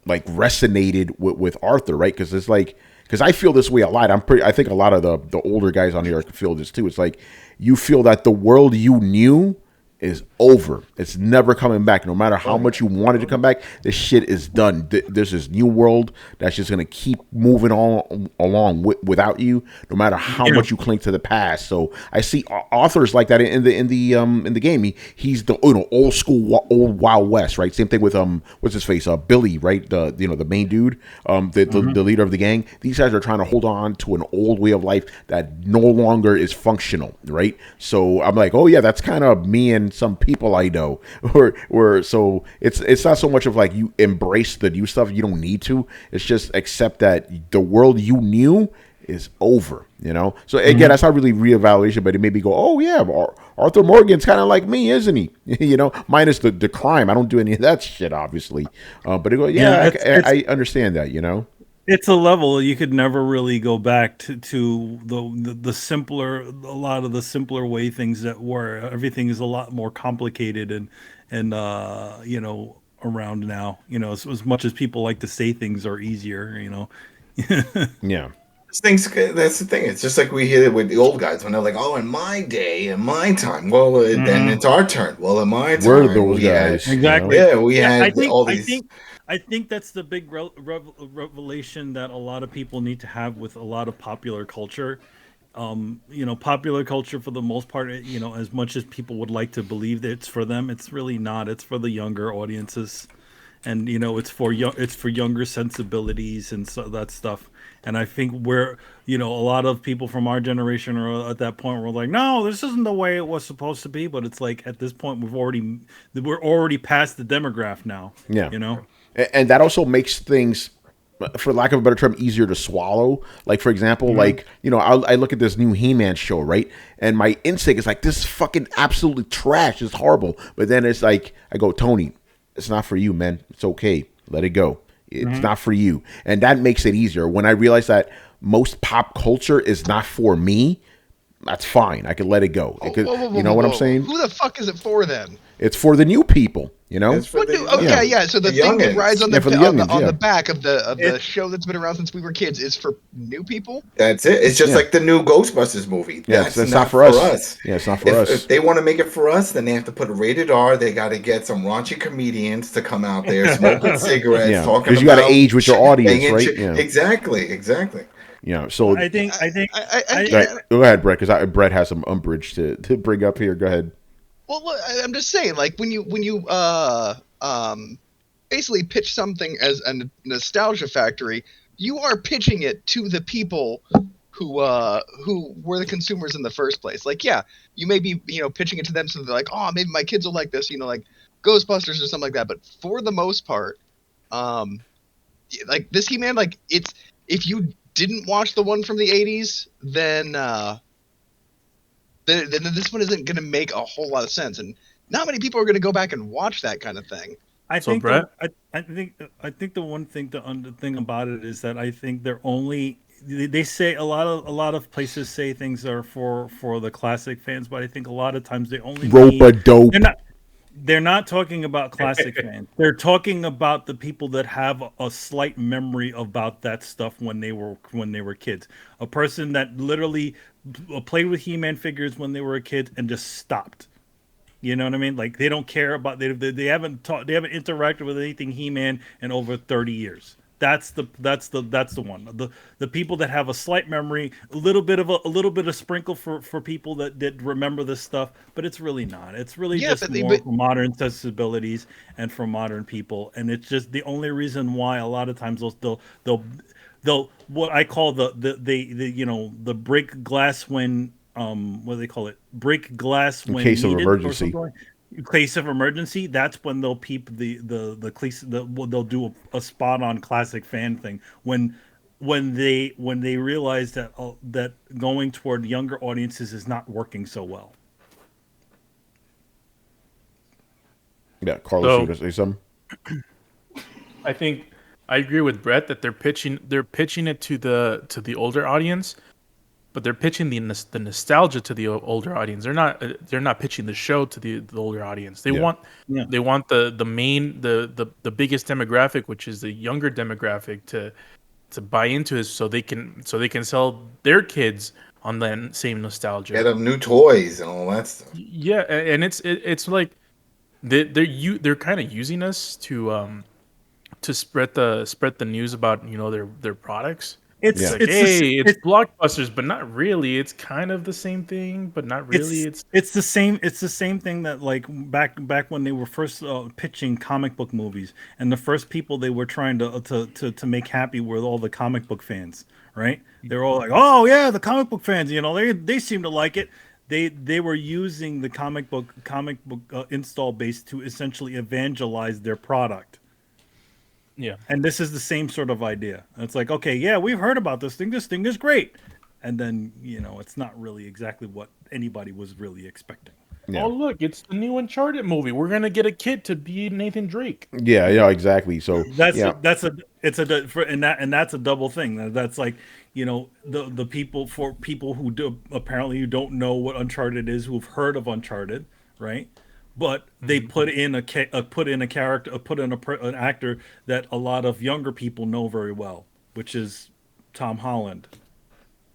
like resonated with Arthur, right? Because it's like, because I feel this way a lot. I think a lot of the older guys on here feel this too. It's like you feel that the world you knew is over. It's never coming back. No matter how much you wanted to come back, this shit is done. There's this new world that's just gonna keep moving on along without you, no matter how much you cling to the past. So I see authors like that in the game. He's the old school old Wild West, right? Same thing with what's his face, Billy, right? The main dude, the leader of the gang. These guys are trying to hold on to an old way of life that no longer is functional, right? So I'm like, oh yeah, that's kind of me and some people I know, or so it's not so much of like you embrace the new stuff. You don't need to. It's just accept that the world you knew is over. So again, that's not really reevaluation, but it made me go, oh yeah, Arthur Morgan's kind of like me, isn't he? Minus the crime. I don't do any of that shit, obviously. But it go, yeah, I understand that. It's a level you could never really go back to the simpler, a lot of the simpler way things that were. Everything is a lot more complicated and around now. As much as people like to say things are easier. Yeah. That's the thing. It's just like we hear it with the old guys when they're like, "Oh, in my day, in my time." Well, then it's our turn. Well, in my time, we're those guys. Exactly. Yeah, we Yeah, had all these. I think that's the big revelation that a lot of people need to have with a lot of popular culture. Popular culture for the most part, as much as people would like to believe that it's for them, it's really not. It's for the younger audiences, and it's for younger sensibilities and so that stuff. And I think a lot of people from our generation are at that point where we're like, no, this isn't the way it was supposed to be. But it's like at this point we're already past the demographic now. Yeah. And that also makes things, for lack of a better term, easier to swallow. Like, for example, I look at this new He-Man show, right? And my instinct is like, this is fucking absolutely trash. It's horrible. But then it's like, I go, Tony, it's not for you, man. It's okay. Let it go. It's not for you. And that makes it easier. When I realize that most pop culture is not for me, that's fine. I can let it go. You know what I'm saying? Who the fuck is it for then? It's for the new people, So the thing that rides on the back of the show that's been around since we were kids is for new people. That's it. It's just like the new Ghostbusters movie. Yeah, that's not for us. Yeah, it's not for us. If they want to make it for us, then they have to put a rated R. They got to get some raunchy comedians to come out there smoking cigarettes, talking because you got to age with your audience, right? Yeah. Exactly. Yeah, so I think go ahead, Brett, because Brett has some umbrage to bring up here. Go ahead. Well, look, I'm just saying, like when you basically pitch something as a nostalgia factory, you are pitching it to the people who were the consumers in the first place. Like, yeah, you may be pitching it to them so they're like, oh, maybe my kids will like this, like Ghostbusters or something like that. But for the most part, like this He-Man, like it's, if you didn't watch the one from the 80s, then this one isn't going to make a whole lot of sense, and not many people are going to go back and watch that kind of thing. I think the one thing, the thing about it is that I think they say a lot of places say things are for the classic fans, but I think a lot of times they only rope-a-dope. They're not talking about classic fans. They're talking about the people that have a slight memory about that stuff when they were kids. A person that literally played with He-Man figures when they were a kid and just stopped. You know what I mean? Like they don't care about they haven't interacted with anything He-Man in over 30 years. That's the one. The people that have a slight memory, a little bit of sprinkle for people that remember this stuff, but it's really not. It's really just more for modern sensibilities and for modern people. And it's just the only reason why a lot of times they'll what I call the break glass when what do they call it? Break glass when case of emergency. Case of emergency. That's when they'll peep they'll do a spot on classic fan thing when they realize that going toward younger audiences is not working so well. Yeah, Carlos, you want to say something? I think I agree with Brett that they're pitching it to the older audience, but they're pitching the nostalgia to the older audience. They're not pitching the show to the older audience. They want the main the biggest demographic, which is the younger demographic, to buy into it, so they can sell their kids on that same nostalgia. Get them new toys and all that stuff. Yeah, and it's like they're kind of using us to spread the news about their products. It's blockbusters, but not really. It's kind of the same thing, but not really. It's the same thing that like back when they were first pitching comic book movies, and the first people they were trying to make happy were all the comic book fans, right? They're all like, oh yeah, the comic book fans, they seem to like it. They were using the comic book install base to essentially evangelize their product. Yeah, and this is the same sort of idea. It's like, okay, yeah, we've heard about this thing. This thing is great, and then it's not really exactly what anybody was really expecting. Yeah. Oh, look, it's the new Uncharted movie. We're gonna get a kid to be Nathan Drake. Yeah, exactly. So that's a double thing. That's like the people who apparently don't know what Uncharted is, who've heard of Uncharted, right? But they put in an actor that a lot of younger people know very well, which is Tom Holland.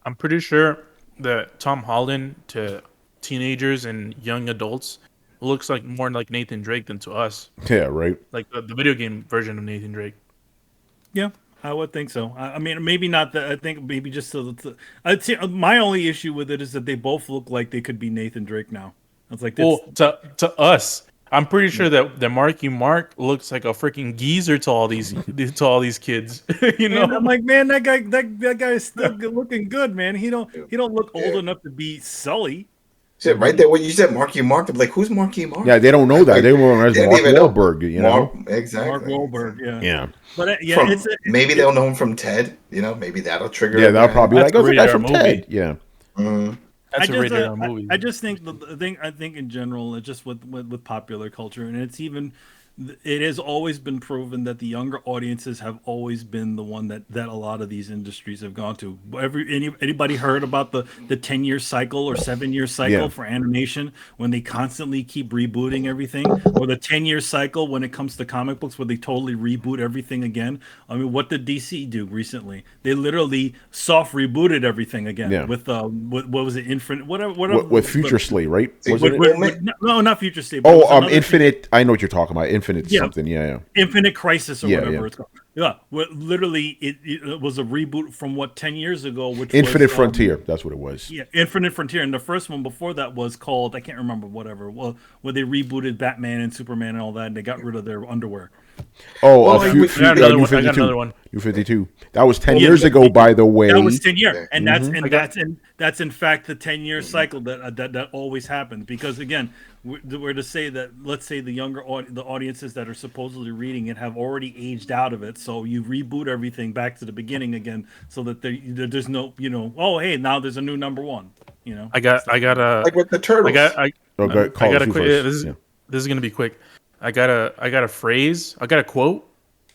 I'm pretty sure that Tom Holland to teenagers and young adults looks like more like Nathan Drake than to us. Yeah, right. Like the video game version of Nathan Drake. Yeah, I would think so. I mean, maybe not that. I think maybe just so that I'd say my only issue with it is that they both look like they could be Nathan Drake now. It's like, well, to us, I'm pretty sure that Marky Mark looks like a freaking geezer to all these kids. You know, man, I'm like, man, that guy is still looking good, man. He don't look old enough to be Sully. Shit, right there, what you said, Marky Mark. I'm like, who's Marky Mark? Yeah, they don't know that. They were as Mark Wahlberg, you know. Exactly. Mark Wahlberg, yeah. Yeah. But yeah, maybe they'll know him from Ted. You know, maybe that'll trigger. Yeah, that'll probably like, oh, the guy from movie. Ted. Yeah. Mm-hmm. That's a rated R movie. I just think I think in general, it's just with popular culture, and it has always been proven that the younger audiences have always been the one that a lot of these industries have gone to. Anybody heard about the 10-year cycle or 7-year cycle for animation when they constantly keep rebooting everything, or the 10-year cycle when it comes to comic books where they totally reboot everything again? I mean, what did DC do recently? They literally soft rebooted everything again with what was it, Infinite, whatever with Future Slate, right? No, not Future Slate. Infinite. I know what you're talking about. Infinite something, Infinite Crisis or whatever it's called. Yeah, literally, it was a reboot from 10 years ago, which Infinite was, Frontier. That's what it was. Yeah, Infinite Frontier, and the first one before that was called, I can't remember, whatever. Well, where they rebooted Batman and Superman and all that, and they got rid of their underwear. New 52. That was 10 years ago, by the way. That was 10 years, and that's in fact the 10-year cycle that always happens. Because again, we're to say that, let's say the audiences that are supposedly reading it have already aged out of it, so you reboot everything back to the beginning again, so that there's no, oh hey, now there's a new number one. I got a like with the Turtles. I got a quick. This is gonna be quick. I got a phrase. I got a quote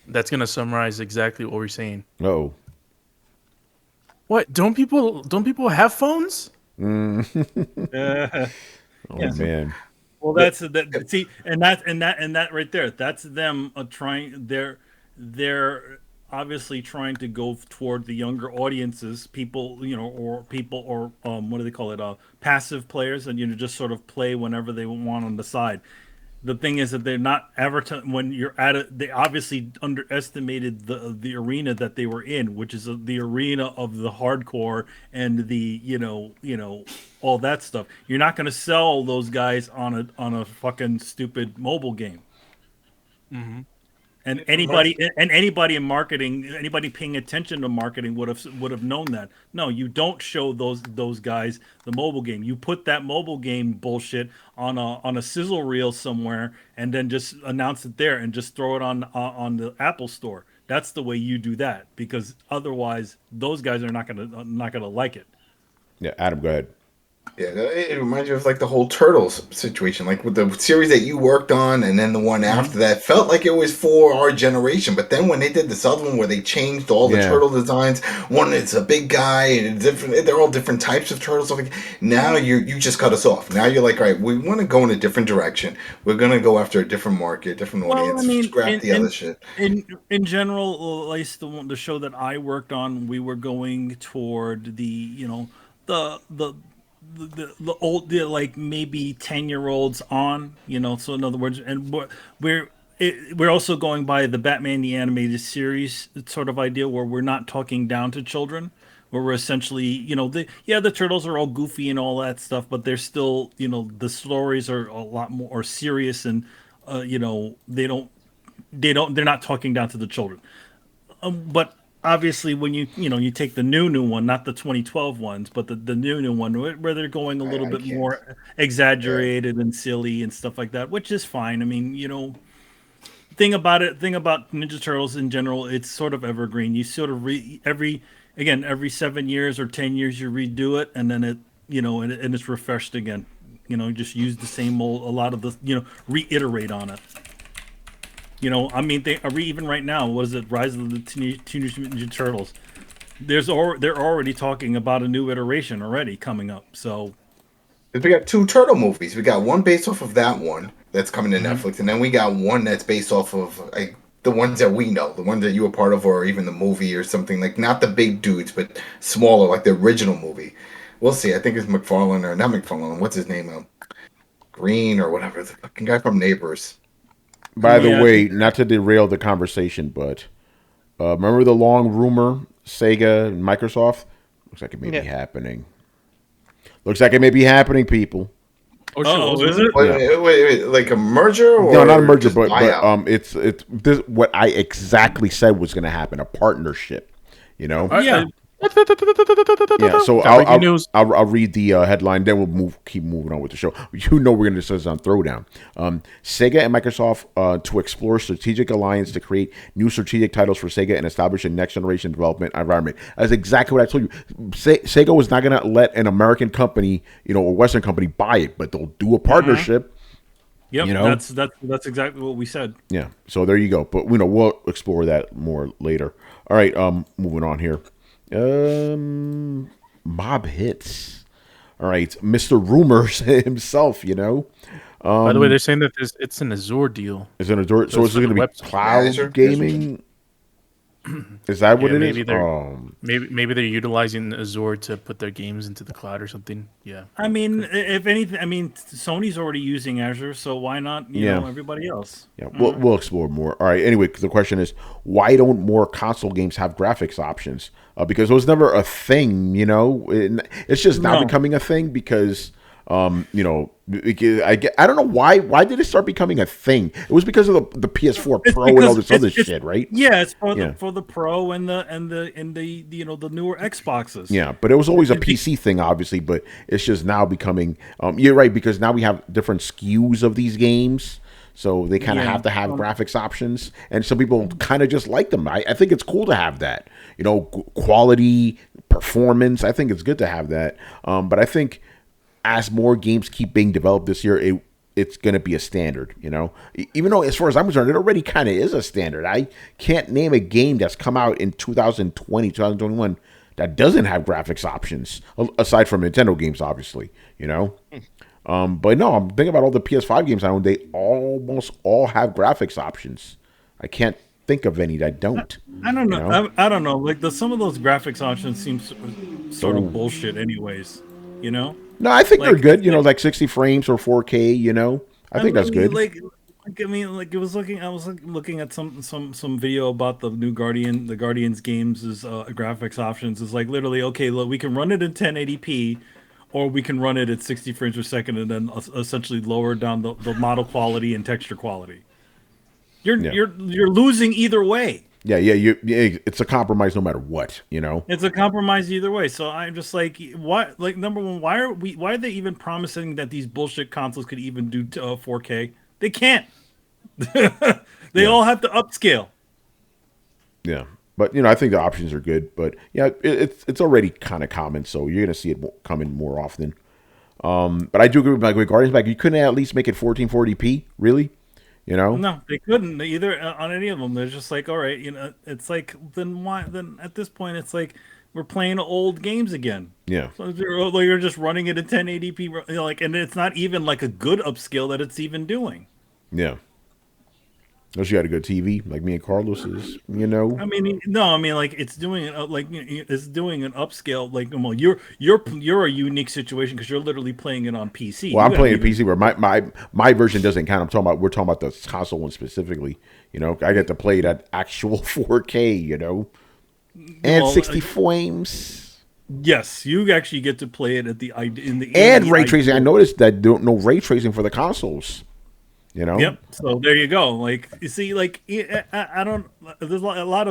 that's gonna summarize exactly what we're saying. Oh. What? Don't people have phones? Man. Well, that's that. See, and that right there. That's them trying. They're obviously trying to go toward the younger audiences, people, or what do they call it? Passive players, and just sort of play whenever they want on the side. The thing is that they're not advertising when you're at it. They obviously underestimated the arena that they were in, which is the arena of the hardcore and the all that stuff. You're not going to sell those guys on a fucking stupid mobile game. Mm-hmm. And anybody in marketing, anybody paying attention to marketing would have known that. No, you don't show those guys the mobile game. You put that mobile game bullshit on a sizzle reel somewhere, and then just announce it there and just throw it on the Apple Store. That's the way you do that, because otherwise those guys are not gonna like it. Yeah, Adam, go ahead. Yeah, it reminds you of like the whole Turtles situation, like with the series that you worked on, and then the one after that felt like it was for our generation. But then when they did this other one where they changed all the turtle designs, one it's a big guy and different, they're all different types of turtles. So like, now you just cut us off. Now you're like, all right, we want to go in a different direction. We're gonna go after a different market, different audience. I mean, scrap the other shit. In general, at least the show that I worked on, we were going toward the old, like maybe 10-year-olds on, so in other words, and we're also going by the Batman the Animated Series sort of idea, where we're not talking down to children, where we're essentially, the turtles are all goofy and all that stuff, but they're still, the stories are a lot more serious, and they're not talking down to the children, but obviously, when you take the new one, not the 2012 ones, but the new one, where they're going a little bit more exaggerated and silly and stuff like that, which is fine. I mean, thing about Ninja Turtles in general, it's sort of evergreen. You sort of every 7 years or 10 years you redo it, and then and it's refreshed again. Just use the same old, a lot of the reiterate on it. I mean, even right now, what is it? Rise of the Teenage Mutant Ninja Turtles. They're already talking about a new iteration already coming up. So we got 2 turtle movies. We got one based off of that one that's coming to Netflix, and then we got one that's based off of the ones that we know, the ones that you were part of, or even the movie or something, like not the big dudes, but smaller, like the original movie. We'll see. I think it's McFarlane, or not McFarlane. What's his name? Green or whatever. The fucking guy from Neighbors. By the way, not to derail the conversation, but remember the long rumor, Sega and Microsoft? Looks like it may be happening. Looks like it may be happening, people. Oh, is it? Wait, like a merger? Or no, not a merger, but it's this what I exactly said was going to happen, a partnership. You know? Yeah. Yeah, so I'll read the headline, then we'll keep moving on with the show. You know we're going to discuss on Throwdown. Sega and Microsoft to explore strategic alliance to create new strategic titles for Sega and establish a next-generation development environment. That's exactly what I told you. Sega was not going to let an American company, a Western company buy it, but they'll do a partnership. Yep, that's exactly what we said. Yeah, so there you go. But we'll explore that more later. All right, moving on here. Mob hits. All right, Mr. Rumors himself. By the way, they're saying that it's an Azure deal. It's an Azure, so it's going to be cloud gaming. Is that what it is? Maybe they're utilizing Azure to put their games into the cloud or something. Yeah. I mean, if anything, Sony's already using Azure, so why not? Everybody else. Yeah, we'll explore more. All right. Anyway, the question is, why don't more console games have graphics options? Because it was never a thing. It's just now becoming a thing because. I don't know why. Why did it start becoming a thing? It was because of the PS4 Pro and all this other shit, right? Yeah, it's for the Pro and the the newer Xboxes. Yeah, but it was always a PC thing, obviously. But it's just now becoming. You're right, because now we have different SKUs of these games, so they kind of have to have graphics options, and some people kind of just like them. I think it's cool to have that. Quality, performance. I think it's good to have that. But I think. As more games keep being developed this year, it's going to be a standard, Even though, as far as I'm concerned, it already kind of is a standard. I can't name a game that's come out in 2020, 2021 that doesn't have graphics options, aside from Nintendo games, obviously, But no, I'm thinking about all the PS5 games I own. They almost all have graphics options. I can't think of any that don't. I don't know. I don't know. Like some of those graphics options seem sort of bullshit anyways, No, I think they're good. Like 60 frames or 4K. I think that's good. I was looking at some video about the new the Guardians games' graphics options. It's like literally, okay, look, we can run it in 1080p, or we can run it at 60 frames per second, and then essentially lower down the model quality and texture quality. You're losing either way. Yeah, it's a compromise no matter what, It's a compromise either way. So I'm just like, what? Like, number one, why are they even promising that these bullshit consoles could even do 4K? They can't. They all have to upscale. Yeah, but I think the options are good. But yeah, it's already kind of common, so you're gonna see it coming more often. But I do agree with Guardians. You couldn't at least make it 1440p, really? No, they couldn't either on any of them. They're just like, all right, it's like, then why? Then at this point, it's like we're playing old games again. Yeah. So you're just running it at 1080p, and it's not even like a good upscale that it's even doing. Yeah. Unless you had a good TV, like me and Carlos is, like it's doing it's doing an upscale. Like, well, you're a unique situation because you're literally playing it on PC. Well, I'm playing a PC where my version doesn't count. We're talking about the console one specifically. I get to play it at actual 4K. And 60 frames. Yes, you actually get to play it at ray tracing. I noticed that no ray tracing for the consoles. Yep. So there you go. Like, you see, like, I don't. There's a lot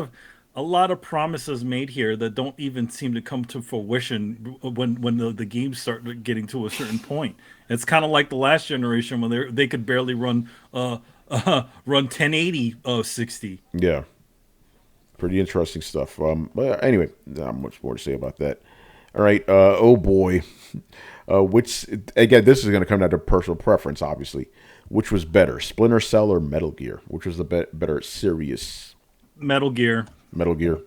of promises made here that don't even seem to come to fruition when the games start getting to a certain point. It's kind of like the last generation when they could barely run 1080 60. Yeah. Pretty interesting stuff. But anyway, not much more to say about that. All right. Oh boy. Which again, this is going to come down to personal preference, obviously. Which was better, Splinter Cell or Metal Gear? Which was the better series? Metal Gear. Metal Gear.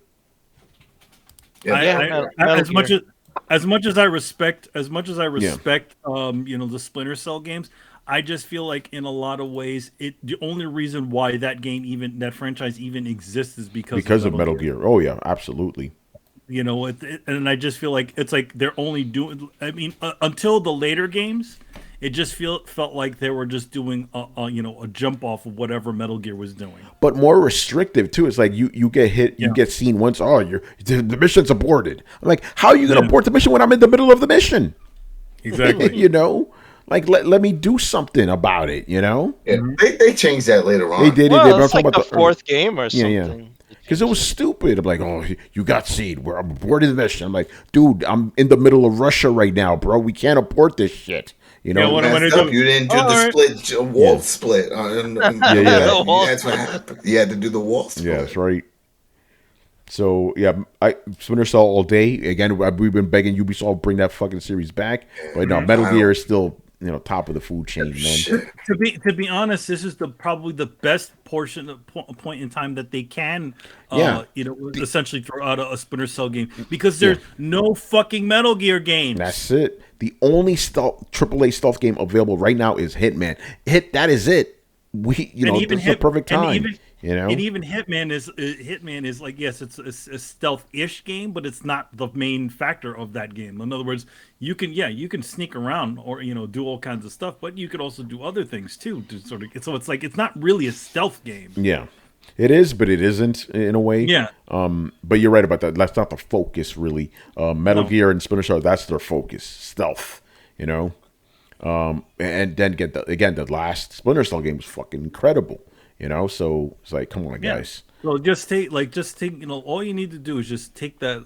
As much as I respect, the Splinter Cell games, I just feel like in a lot of ways, the only reason why that franchise even exists is because of Metal Gear. Oh yeah, absolutely. You know, and I just feel like it's like they're only doing. I mean, until the later games, it just felt like they were just doing a jump off of whatever Metal Gear was doing. But more restrictive too. It's like you get hit, you get seen once. Oh, the mission's aborted. I'm like, how are you going to abort the mission when I'm in the middle of the mission? Exactly. You know, like let me do something about it. You know. Yeah, they changed that later on. They did. Well, They did. it's like the fourth game or something. Yeah. Because it was stupid. I'm like, oh, you got seed. We're aborting the mission. I'm like, dude, I'm in the middle of Russia right now, bro. We can't abort this shit. You know, you didn't do the wall split. That's what happened. You had to do the wall split. Yeah, that's right. So yeah, Splinter Cell all day. Again, we've been begging Ubisoft bring that fucking series back, but no, Metal Gear is still top of the food chain, man. To be honest, this is probably the best point in time that they can, essentially throw out a Splinter Cell game, because there's no fucking Metal Gear game. That's it. The only AAA stealth game available right now is Hitman. That is it. This is the perfect time. And even Hitman is like, yes, it's a stealth-ish game, but it's not the main factor of that game. In other words, you can sneak around or do all kinds of stuff, but you could also do other things too. So it's like it's not really a stealth game. Yeah, it is, but it isn't in a way. Yeah. But you're right about that. That's not the focus really. Metal Gear and Splinter Cell, that's their focus, stealth. And then the last Splinter Cell game was fucking incredible. So it's like, come on, guys. Well, just take all you need to do is just take that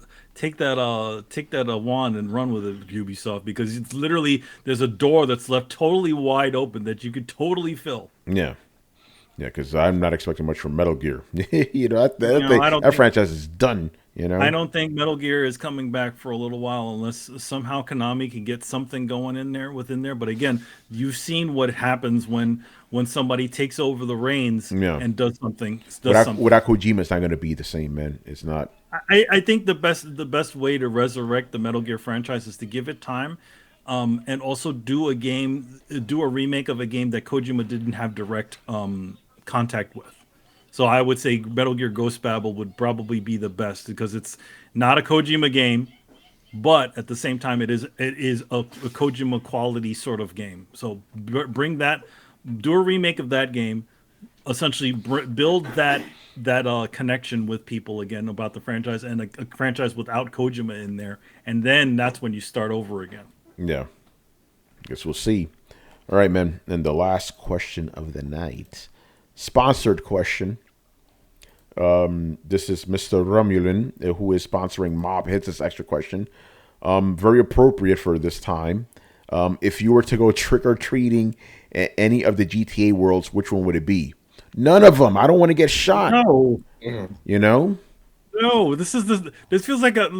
wand and run with it, Ubisoft, because it's literally, there's a door that's left totally wide open that you could totally fill. Yeah, because I'm not expecting much from Metal Gear. That franchise is done. I don't think Metal Gear is coming back for a little while unless somehow Konami can get something going within there. But again, you've seen what happens when somebody takes over the reins and does something. Without Kojima, it's not going to be the same, man. It's not. I think the best way to resurrect the Metal Gear franchise is to give it time, and also do a remake of a game that Kojima didn't have direct contact with. So I would say Metal Gear Ghost Babel would probably be the best, because it's not a Kojima game, but at the same time it is a Kojima quality sort of game. So bring that, do a remake of that game, essentially build that connection with people again about the franchise, and a franchise without Kojima in there, and then that's when you start over again. Yeah, guess we'll see. All right, man. And the last question of the night. Sponsored question. This is Mr. Romulan, who is sponsoring Mob Hits. This extra question. Very appropriate for this time. If you were to go trick-or-treating at any of the GTA worlds, which one would it be? None of them. I don't want to get shot. No. No, this feels like a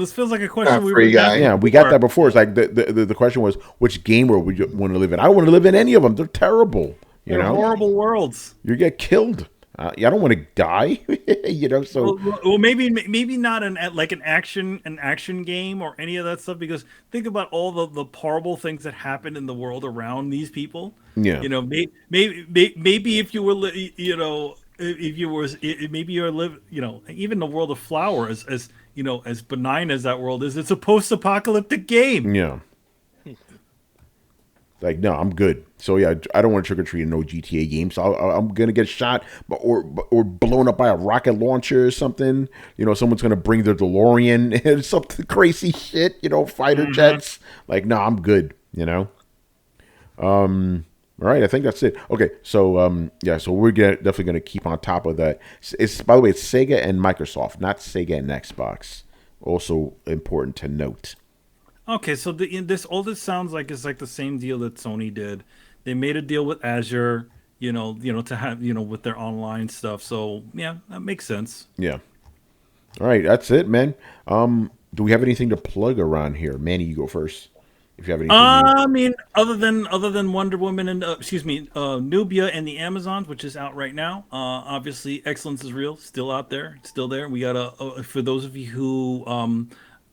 question we were guy. Yeah, we got that before. It's like the question was, which game world would you want to live in? I don't want to live in any of them. They're terrible. They're horrible worlds. You get killed. I don't want to die. So well, maybe not an action game or any of that stuff, because think about all the horrible things that happen in the world around these people. Yeah. Maybe if you were even the world of Flower, as benign as that world is, it's a post-apocalyptic game. Yeah. Like, no, I'm good. So yeah, I don't want to trick or treat in no GTA game. So I'm gonna get shot, or blown up by a rocket launcher or something. Someone's gonna bring their DeLorean and something crazy shit. Fighter jets. Like, no, I'm good. All right, I think that's it. Okay, so so we're definitely gonna keep on top of that. It's, by the way, it's Sega and Microsoft, not Sega and Xbox. Also important to note. Okay, so all this sounds like is like the same deal that Sony did. They made a deal with Azure, to have, with their online stuff. So yeah, that makes sense. Yeah. All right, that's it, man. Do we have anything to plug around here? Manny, you go first. If you have anything. I mean, other than Wonder Woman and Nubia and the Amazons, which is out right now. Obviously, Excellence is Real, still out there, still there. We got for those of you who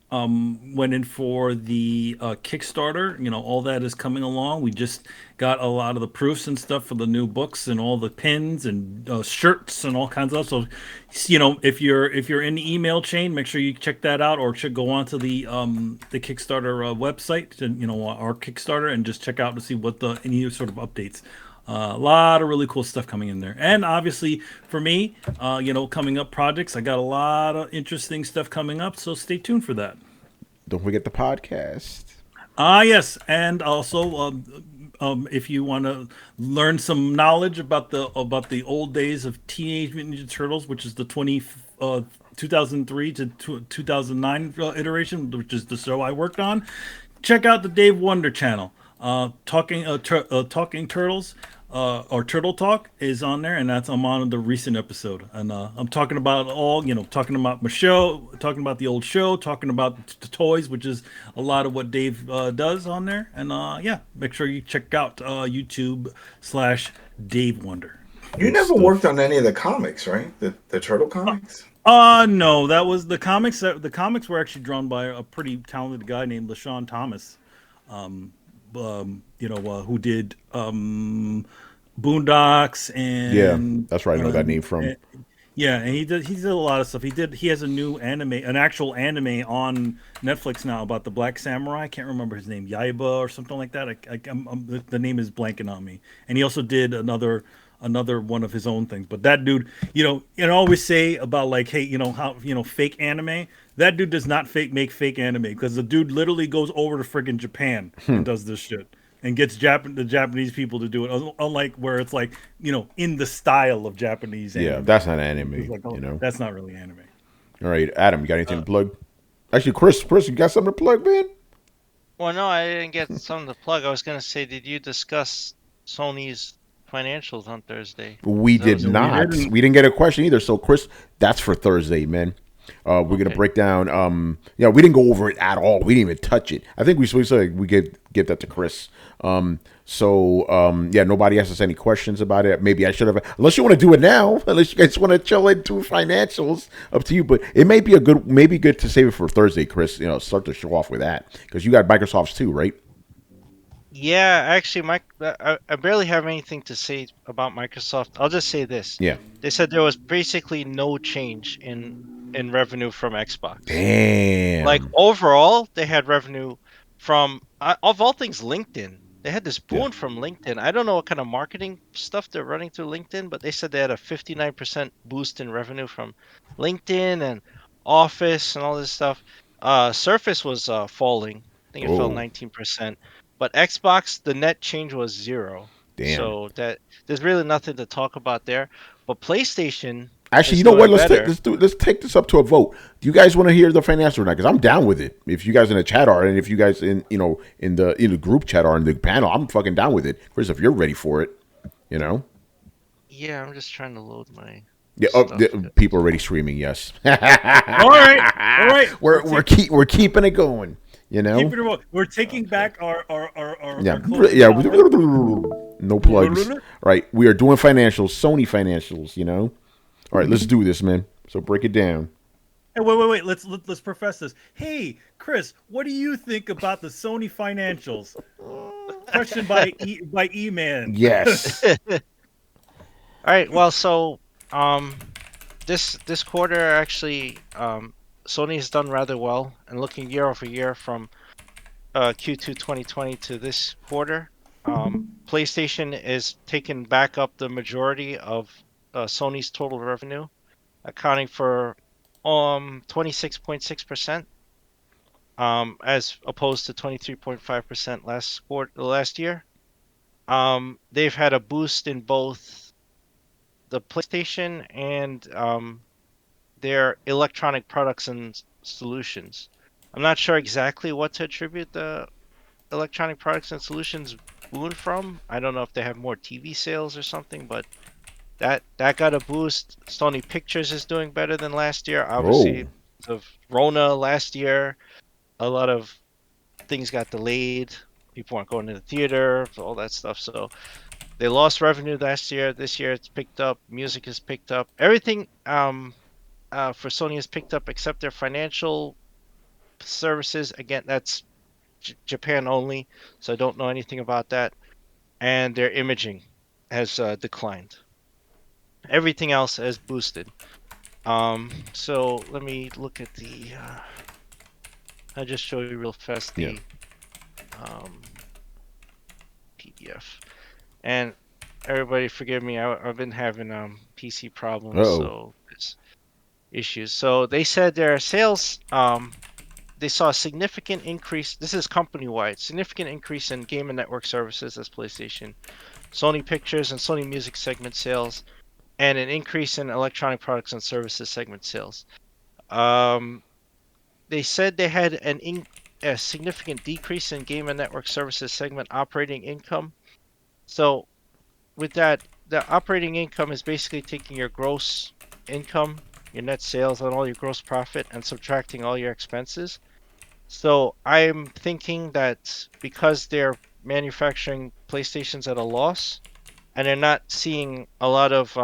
went in for the Kickstarter. All that is coming along. We just got a lot of the proofs and stuff for the new books and all the pins and shirts and all kinds of stuff. So, if you're in the email chain, make sure you check that out, or should go onto the Kickstarter website, and our Kickstarter, and just check out to see what any sort of updates. A lot of really cool stuff coming in there. And obviously for me, coming up projects, I got a lot of interesting stuff coming up. So stay tuned for that. Don't forget the podcast. Yes. And also, if you want to learn some knowledge about the old days of Teenage Mutant Ninja Turtles, which is the 2003 to 2009 iteration, which is the show I worked on, check out the Dave Wonder channel. Talking Turtles, or Turtle Talk is on there, and I'm on the recent episode, and I'm talking about talking about my show, talking about the old show, talking about the toys, which is a lot of what Dave does on there, and make sure you check out YouTube/Dave Wonder. You never worked on any of the comics, right? The Turtle comics? No, that was the comics. The comics were actually drawn by a pretty talented guy named LaShawn Thomas. Who did Boondocks and yeah, that's right. I know that name from. And he did a lot of stuff. He has a new an actual anime on Netflix now about the Black Samurai. I can't remember his name, Yaiba or something like that. The name is blanking on me. And he also did another one of his own things. But that dude, and always say about like, hey, how fake anime. That dude does not make fake anime, because the dude literally goes over to friggin' Japan and does this shit and gets the Japanese people to do it. Unlike where it's like, in the style of Japanese anime. Yeah, that's not anime. Like, that's not really anime. All right, Adam, you got anything to plug? Actually, Chris, you got something to plug, man? Well, no, I didn't get something to plug. I was going to say, did you discuss Sony's financials on Thursday? We did not. We didn't get a question either. So, Chris, that's for Thursday, man. We're gonna break down. We didn't go over it at all. We didn't even touch it. I think we said we give that to Chris. Nobody asked us any questions about it. Maybe I should have. Unless you want to do it now. Unless you guys want to chill into financials, up to you. But it may be good to save it for Thursday, Chris. Start the show off with that, because you got Microsoft's too, right? Yeah, actually, I barely have anything to say about Microsoft. I'll just say this. Yeah. They said there was basically no change in revenue from Xbox. Damn. Like, overall, they had revenue from, of all things, LinkedIn. They had this boon from LinkedIn. I don't know what kind of marketing stuff they're running through LinkedIn, but they said they had a 59% boost in revenue from LinkedIn and Office and all this stuff. Surface was falling. I think it fell 19%. But Xbox, the net change was 0. Damn. So there's really nothing to talk about there. But PlayStation. Actually, you know what? Let's take this up to a vote. Do you guys want to hear the financial or not? Because I'm down with it. If you guys in the chat are, and if you guys in the group chat are in the panel, I'm fucking down with it. Chris, if you're ready for it, Yeah, I'm just trying to load my. Yeah, people are already screaming. Yes. All right. We're keeping it going. We're taking back our no plugs. Right, we are doing financials, Sony financials. All right, let's do this, man. So break it down. Hey, wait. Let's profess this. Hey, Chris, what do you think about the Sony financials? Question by E-Man. Yes. All right. Well, so this quarter actually, Sony has done rather well, and looking year over year from Q2 2020 to this quarter, PlayStation is taking back up the majority of Sony's total revenue, accounting for 26.6%, as opposed to 23.5% last year. They've had a boost in both the PlayStation and their electronic products and solutions. I'm not sure exactly what to attribute the electronic products and solutions boon from. I don't know if they have more TV sales or something, but that got a boost. Sony Pictures is doing better than last year. Obviously, of Rona last year, a lot of things got delayed. People weren't going to the theater, all that stuff. So they lost revenue last year. This year it's picked up. Music has picked up. Everything for Sony has picked up except their financial services, again, that's Japan only, so I don't know anything about that. And their imaging has declined. Everything else has boosted. So let me look at the. I'll just show you real fast the PDF. And everybody, forgive me. I've been having PC problems, so it's issues. So they said their sales. They saw a significant increase. This is company wide. Significant increase in game and network services as PlayStation, Sony Pictures, and Sony Music segment sales, and an increase in electronic products and services segment sales. They said they had a significant decrease in game and network services segment operating income. So with that, the operating income is basically taking your gross income, your net sales, and all your gross profit, and subtracting all your expenses. So I'm thinking that because they're manufacturing PlayStations at a loss, and they're not seeing a lot of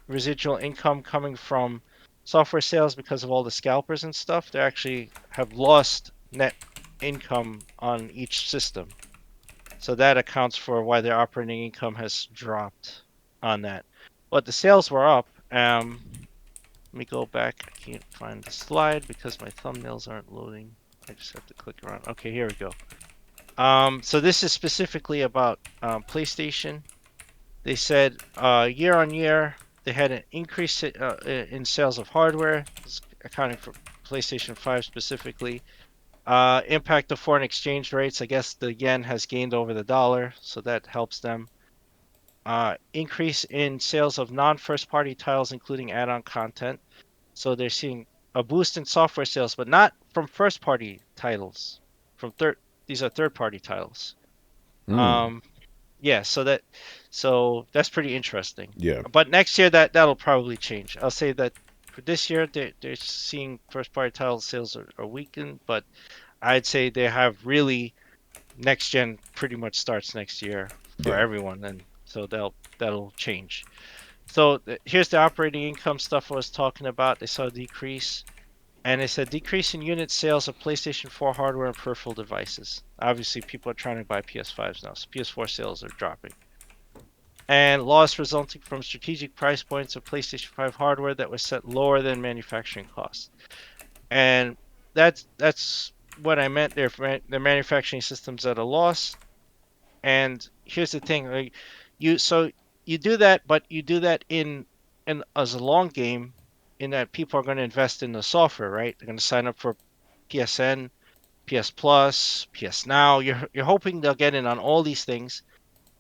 residual income coming from software sales because of all the scalpers and stuff, they actually have lost net income on each system. So that accounts for why their operating income has dropped on that. But the sales were up. Let me go back. I can't find the slide because my thumbnails aren't loading. I just have to click around. Okay, here we go. So this is specifically about PlayStation. They said year on year they had an increase in sales of hardware, accounting for PlayStation 5 specifically. Impact of foreign exchange rates. I guess the yen has gained over the dollar, so that helps them. Increase in sales of non-first party titles, including add-on content. So they're seeing a boost in software sales, but not from first party titles. These are third party titles. Yeah, so that's pretty interesting. Yeah. But next year that'll probably change. I'll say that for this year they're seeing first party title sales are weakened, but I'd say they have really next gen pretty much starts next year for everyone, and so that'll change. So here's the operating income stuff I was talking about. They saw a decrease. And it's a decrease in unit sales of PlayStation 4 hardware and peripheral devices. Obviously, people are trying to buy PS5s now, so PS4 sales are dropping. And loss resulting from strategic price points of PlayStation 5 hardware that was set lower than manufacturing costs. And that's what I meant. They're manufacturing systems at a loss. And here's the thing: like, you do that, but you do that in as a long game, in that people are going to invest in the software, right? They're going to sign up for PSN, PS Plus, PS Now. You're hoping they'll get in on all these things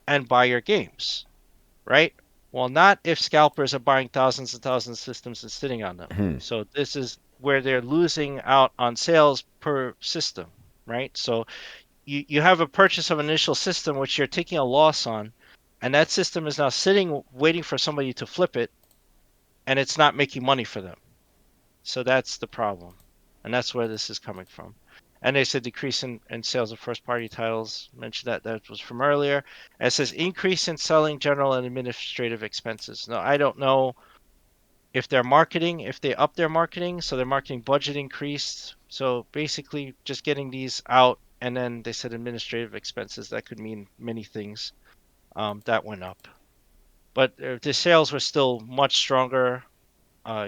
and buy your games, right? Well, not if scalpers are buying thousands and thousands of systems and sitting on them. So this is where they're losing out on sales per system, right? So you have a purchase of an initial system which you're taking a loss on, and that system is now sitting waiting for somebody to flip it, and it's not making money for them. So that's the problem, and that's where this is coming from. And there's a decrease in sales of first-party titles. Mentioned that was from earlier. And it says increase in selling, general, and administrative expenses. Now, I don't know if they're marketing, if they up their marketing, so their marketing budget increased. So basically, just getting these out, and then they said administrative expenses. That could mean many things. That went up, but the sales were still much stronger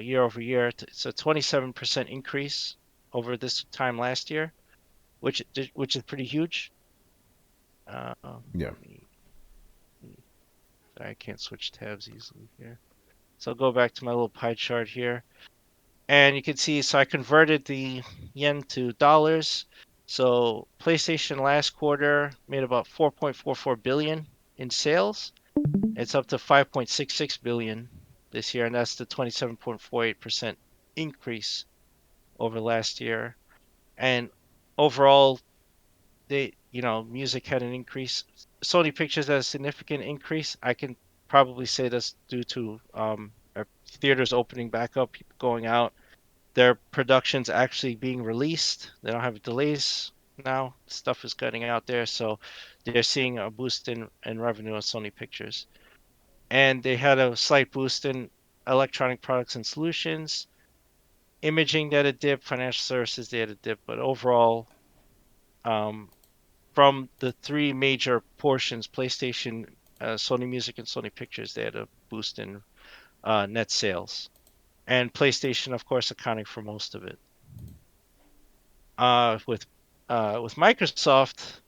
year over year. It's a 27% increase over this time last year, which is pretty huge. Yeah. I can't switch tabs easily here. So I'll go back to my little pie chart here. And you can see, so I converted the yen to dollars. So PlayStation last quarter made about 4.44 billion in sales. It's up to 5.66 billion this year, and that's the 27.48% increase over last year. And overall, music had an increase. Sony Pictures had a significant increase. I can probably say that's due to theaters opening back up, people going out, their productions actually being released. They don't have delays now. Stuff is getting out there, so they're seeing a boost in revenue on Sony Pictures. And they had a slight boost in electronic products and solutions. imaging they had a dip, financial services they had a dip, but overall, from the three major portions, PlayStation, Sony Music, and Sony Pictures, they had a boost in net sales, and PlayStation, of course, accounting for most of it. With Microsoft,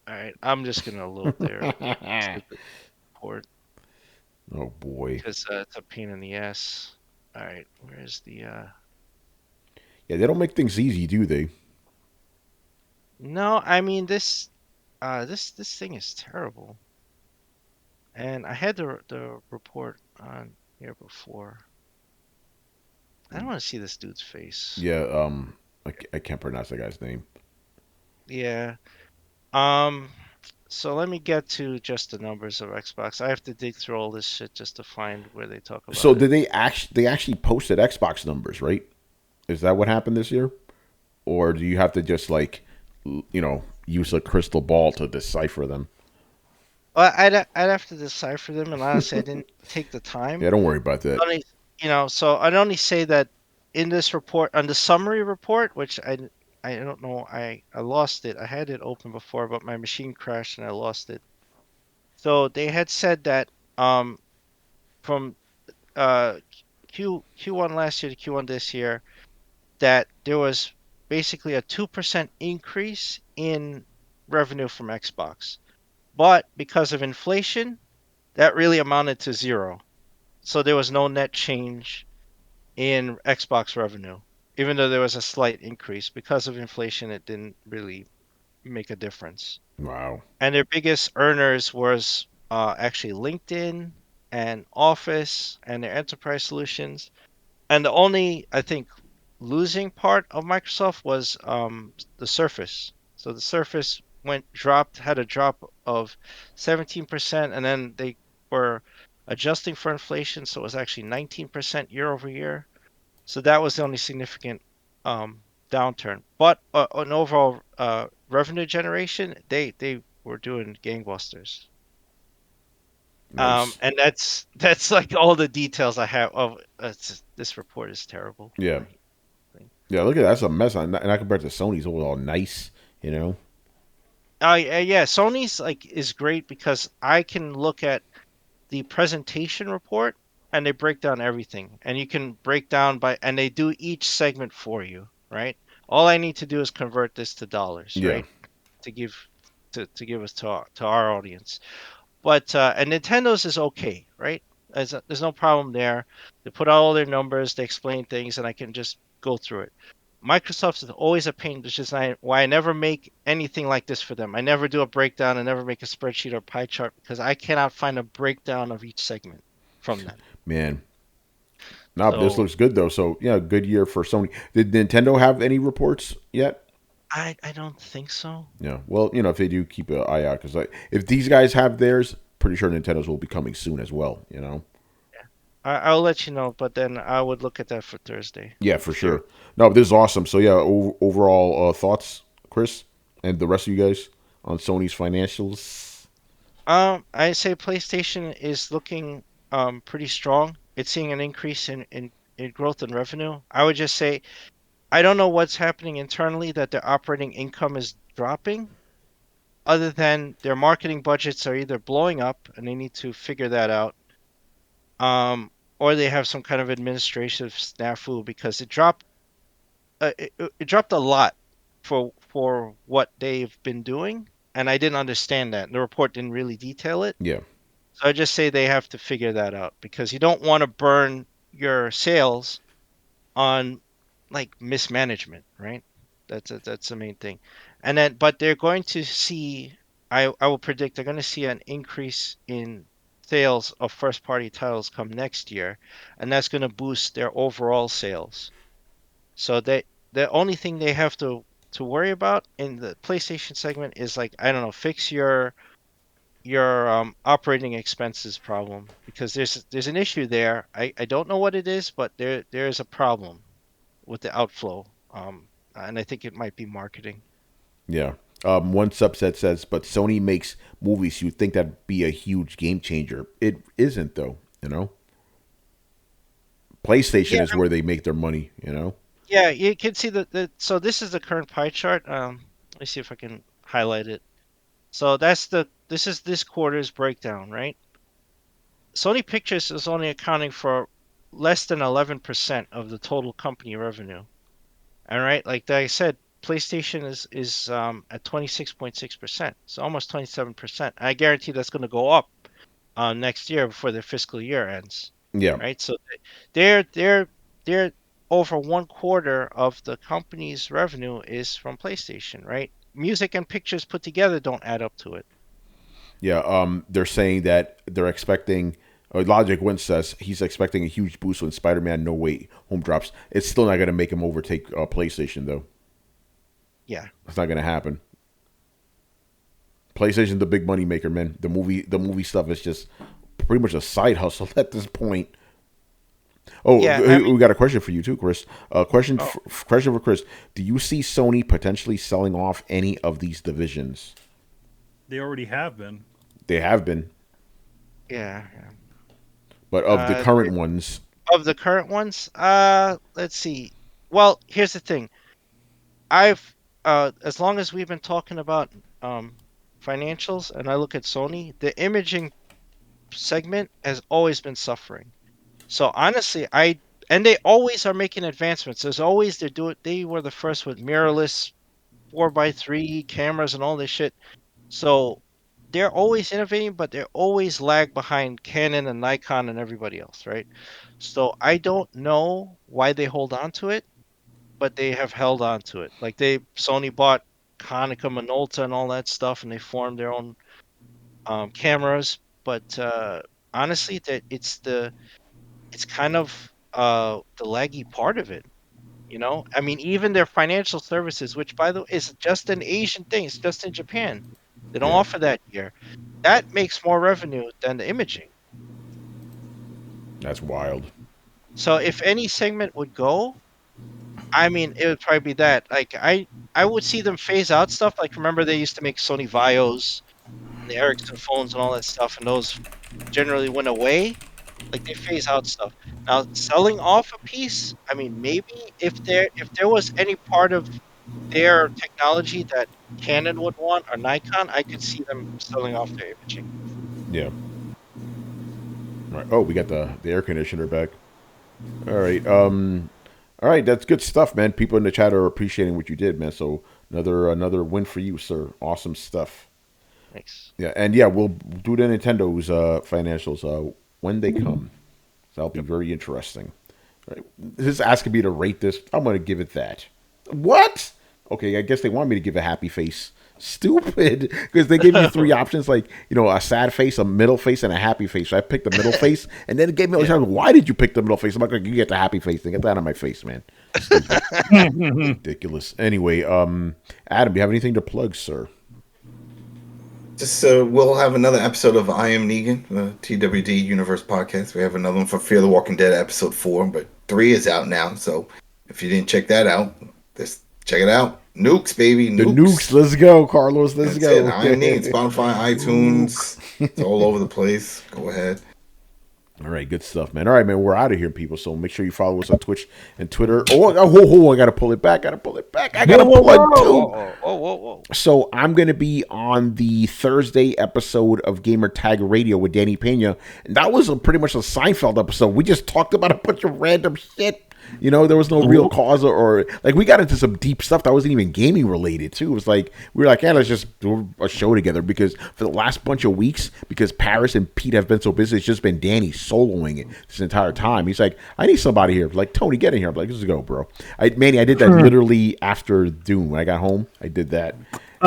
all right, I'm just gonna load their stupid report Oh boy. because it's a pain in the ass. All right, where's the Yeah, they don't make things easy, do they? No, I mean this thing is terrible. And I had the report on here before. I don't want to see this dude's face. Yeah. I can't pronounce that guy's name. Yeah. Um, so let me get to just the numbers of Xbox. I have to dig through all this shit just to find where they talk So about it. did they actually posted Xbox numbers, right? Is that what happened this year, or do you have to just like, use a crystal ball to decipher them? Well, I'd have to decipher them, and honestly, I didn't take the time. Yeah, don't worry about that. Only, so I'd only say that in this report, on the summary report, which I don't know, I lost it. I had it open before, but my machine crashed and I lost it. So they had said that from uh Q1 last year to Q1 this year that there was basically a 2% increase in revenue from Xbox. But because of inflation, that really amounted to zero. So there was no net change in Xbox revenue. Even though there was a slight increase, because of inflation, it didn't really make a difference. Wow. And their biggest earners was actually LinkedIn and Office and their enterprise solutions. And the only, I think, losing part of Microsoft was the Surface. So the Surface had a drop of 17%, and then they were adjusting for inflation, so it was actually 19% year over year. So that was the only significant downturn. But on overall revenue generation, they were doing gangbusters. Nice. And that's like all the details I have of this report is terrible. Yeah. I think. Yeah. Look at that. That's a mess. And not compared to Sony's, it was all nice. You know. Yeah, Sony's like is great because I can look at the presentation report and they break down everything, and you can break down and they do each segment for you, right? All I need to do is convert this to dollars, Yeah. right? To give to give us to our audience. But and Nintendo's is okay, right? There's no problem there. They put out all their numbers, they explain things, and I can just go through it. Microsoft is always a pain, which is why I never make anything like this for them. I never do a breakdown. I never make a spreadsheet or pie chart because I cannot find a breakdown of each segment from them. Man. No, but this So looks good though. So yeah, good year for Sony. Did Nintendo have any reports yet? I don't think so. Yeah. Well, if they do, keep an eye out because if these guys have theirs, pretty sure Nintendo's will be coming soon as well. I'll let you know, but then I would look at that for Thursday. Yeah, for sure. No, but this is awesome. So yeah, overall thoughts, Chris, and the rest of you guys on Sony's financials. I say PlayStation is looking pretty strong. It's seeing an increase in growth and revenue. I would just say I don't know what's happening internally that their operating income is dropping, other than their marketing budgets are either blowing up and they need to figure that out, or they have some kind of administrative snafu because it dropped a lot for what they've been doing, and I didn't understand that. The report didn't really detail it. Yeah. So I just say they have to figure that out because you don't want to burn your sales on like mismanagement, right? That's the main thing. And then, but they're going to see. I will predict they're going to see an increase in sales of first party titles come next year, and that's going to boost their overall sales. So the only thing they have to worry about in the PlayStation segment is like I don't know, fix your operating expenses problem because there's an issue there. I don't know what it is, but there is a problem with the outflow. And I think it might be marketing. Yeah. One subset says, but Sony makes movies. You'd think that'd be a huge game changer. It isn't, though. PlayStation Yeah, is where they make their money. Yeah, you can see so this is the current pie chart. Let me see if I can highlight it. So this is this quarter's breakdown, right? Sony Pictures is only accounting for less than 11% of the total company revenue. All right, like I said, PlayStation is at 26.6%, so almost 27%. I guarantee that's going to go up next year before the fiscal year ends. Yeah. Right. So they're over one quarter of the company's revenue is from PlayStation. Right. Music and pictures put together don't add up to it. Yeah. They're saying that they're expecting. Logic Win says he's expecting a huge boost when Spider-Man No Way Home drops. It's still not going to make him overtake PlayStation though. Yeah. It's not going to happen. PlayStation's the big money maker, man. The movie stuff is just pretty much a side hustle at this point. Oh, yeah, we got a question for you too, Chris. Question for Chris. Do you see Sony potentially selling off any of these divisions? They already have been. They have been. Yeah. But of the current ones. Of the current ones, let's see. Well, here's the thing. I've as long as we've been talking about financials, and I look at Sony, the imaging segment has always been suffering. So honestly, and they always are making advancements. There's always they were the first with mirrorless 4x3 cameras and all this shit. So they're always innovating, but they're always lag behind Canon and Nikon and everybody else, right? So I don't know why they hold on to it, but they have held on to it. Like Sony bought Konica Minolta and all that stuff, and they formed their own cameras. But honestly, it's kind of the laggy part of it, you know? I mean, even their financial services, which by the way is just an Asian thing, it's just in Japan. They don't offer that here. That makes more revenue than the imaging. That's wild. So if any segment would go, I mean, it would probably be that. Like I would see them phase out stuff. Like remember they used to make Sony Vios, and the Ericsson phones and all that stuff, and those generally went away. Like they phase out stuff. Now selling off a piece, I mean, maybe if there was any part of their technology that Canon would want or Nikon, I could see them selling off their imaging. Yeah. All right. Oh, we got the air conditioner back. All right. All right, that's good stuff, man. People in the chat are appreciating what you did, man. So another win for you, sir. Awesome stuff. Thanks. Yeah, and yeah, we'll do the Nintendo's financials when they come. So that'll be very interesting. All right. This is asking me to rate this. I'm going to give it that. What? Okay, I guess they want me to give a happy face. Stupid, because they gave me three options, like, you know, a sad face, a middle face, and a happy face. So I picked the middle face, and then it gave me why did you pick the middle face? I'm like, you get the happy face thing. Get that out of my face, man. Ridiculous. Anyway, Adam, do you have anything to plug, sir? Just we'll have another episode of I Am Negan, the TWD Universe podcast. We have another one for Fear the Walking Dead episode 4, but 3 is out now. So if you didn't check that out, just check it out. Nukes, baby. Nukes. The Nukes. Let's go, Carlos. Let's go. It. I Am Negan, Spotify, iTunes. It's all over the place. Go ahead. All right, good stuff, man. All right, man, we're out of here, people. So make sure you follow us on Twitch and Twitter. Oh, I got to pull it back. I got to plug too. Whoa. So I'm going to be on the Thursday episode of Gamer Tag Radio with Danny Pena. And that was pretty much a Seinfeld episode. We just talked about a bunch of random shit. You know, there was no real cause or like we got into some deep stuff that wasn't even gaming related too. It was like we were like, yeah, let's just do a show together because for the last bunch of weeks, because Paris and Pete have been so busy, it's just been Danny soloing it this entire time. He's like, I need somebody here. Like, Tony, get in here. I'm like, let's go, bro. Manny, I did that literally after Doom. When I got home, I did that. In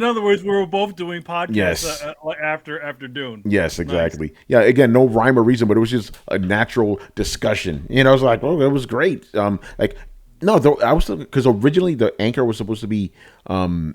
other words, we were both doing podcasts after Dune. Yes, exactly. Nice. Yeah, again, no rhyme or reason, but it was just a natural discussion. You know, I was like, oh, it was great. I was because originally the anchor was supposed to be the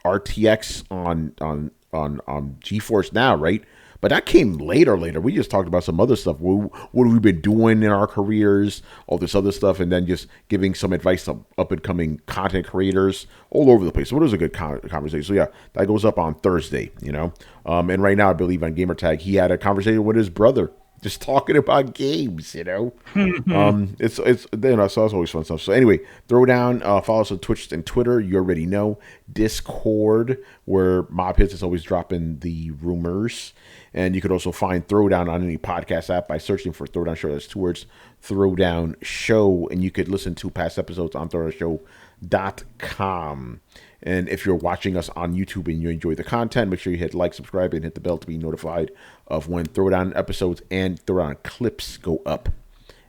RTX on GeForce Now, right? But that came later. We just talked about some other stuff. What we've been doing in our careers, all this other stuff, and then just giving some advice to up-and-coming content creators all over the place. So it was a good conversation. So yeah, that goes up on Thursday, you know. And right now, I believe on Gamertag, he had a conversation with his brother, just talking about games, it's so that's always fun stuff. So anyway, Throwdown, follow us on Twitch and Twitter. You already know. Discord, where Mob Hits is always dropping the rumors, and you could also find Throwdown on any podcast app by searching for Throwdown Show. That's 2 words, Throwdown Show, and you could listen to past episodes on throwdownshow.com. And if you're watching us on YouTube and you enjoy the content, make sure you hit like, subscribe, and hit the bell to be notified of when Throwdown episodes and Throwdown clips go up.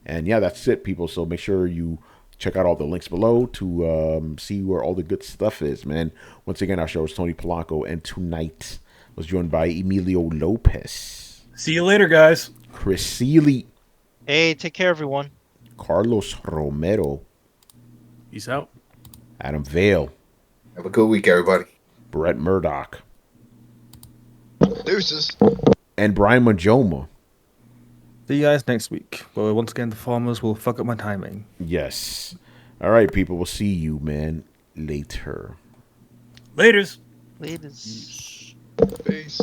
And yeah, that's it, people. So make sure you check out all the links below to see where all the good stuff is, man. Once again, our show is Tony Polanco, and tonight was joined by Emilio Lopez. See you later, guys. Chris Seeley. Hey, take care, everyone. Carlos Romero. Peace out. Adam Vale. Have a good week, everybody. Brett Murdoch. Deuces. And Brian Majoma. See you guys next week. Well, once again, the farmers will fuck up my timing. Yes. All right, people. We'll see you, man, later. Laters. Laters. Peace.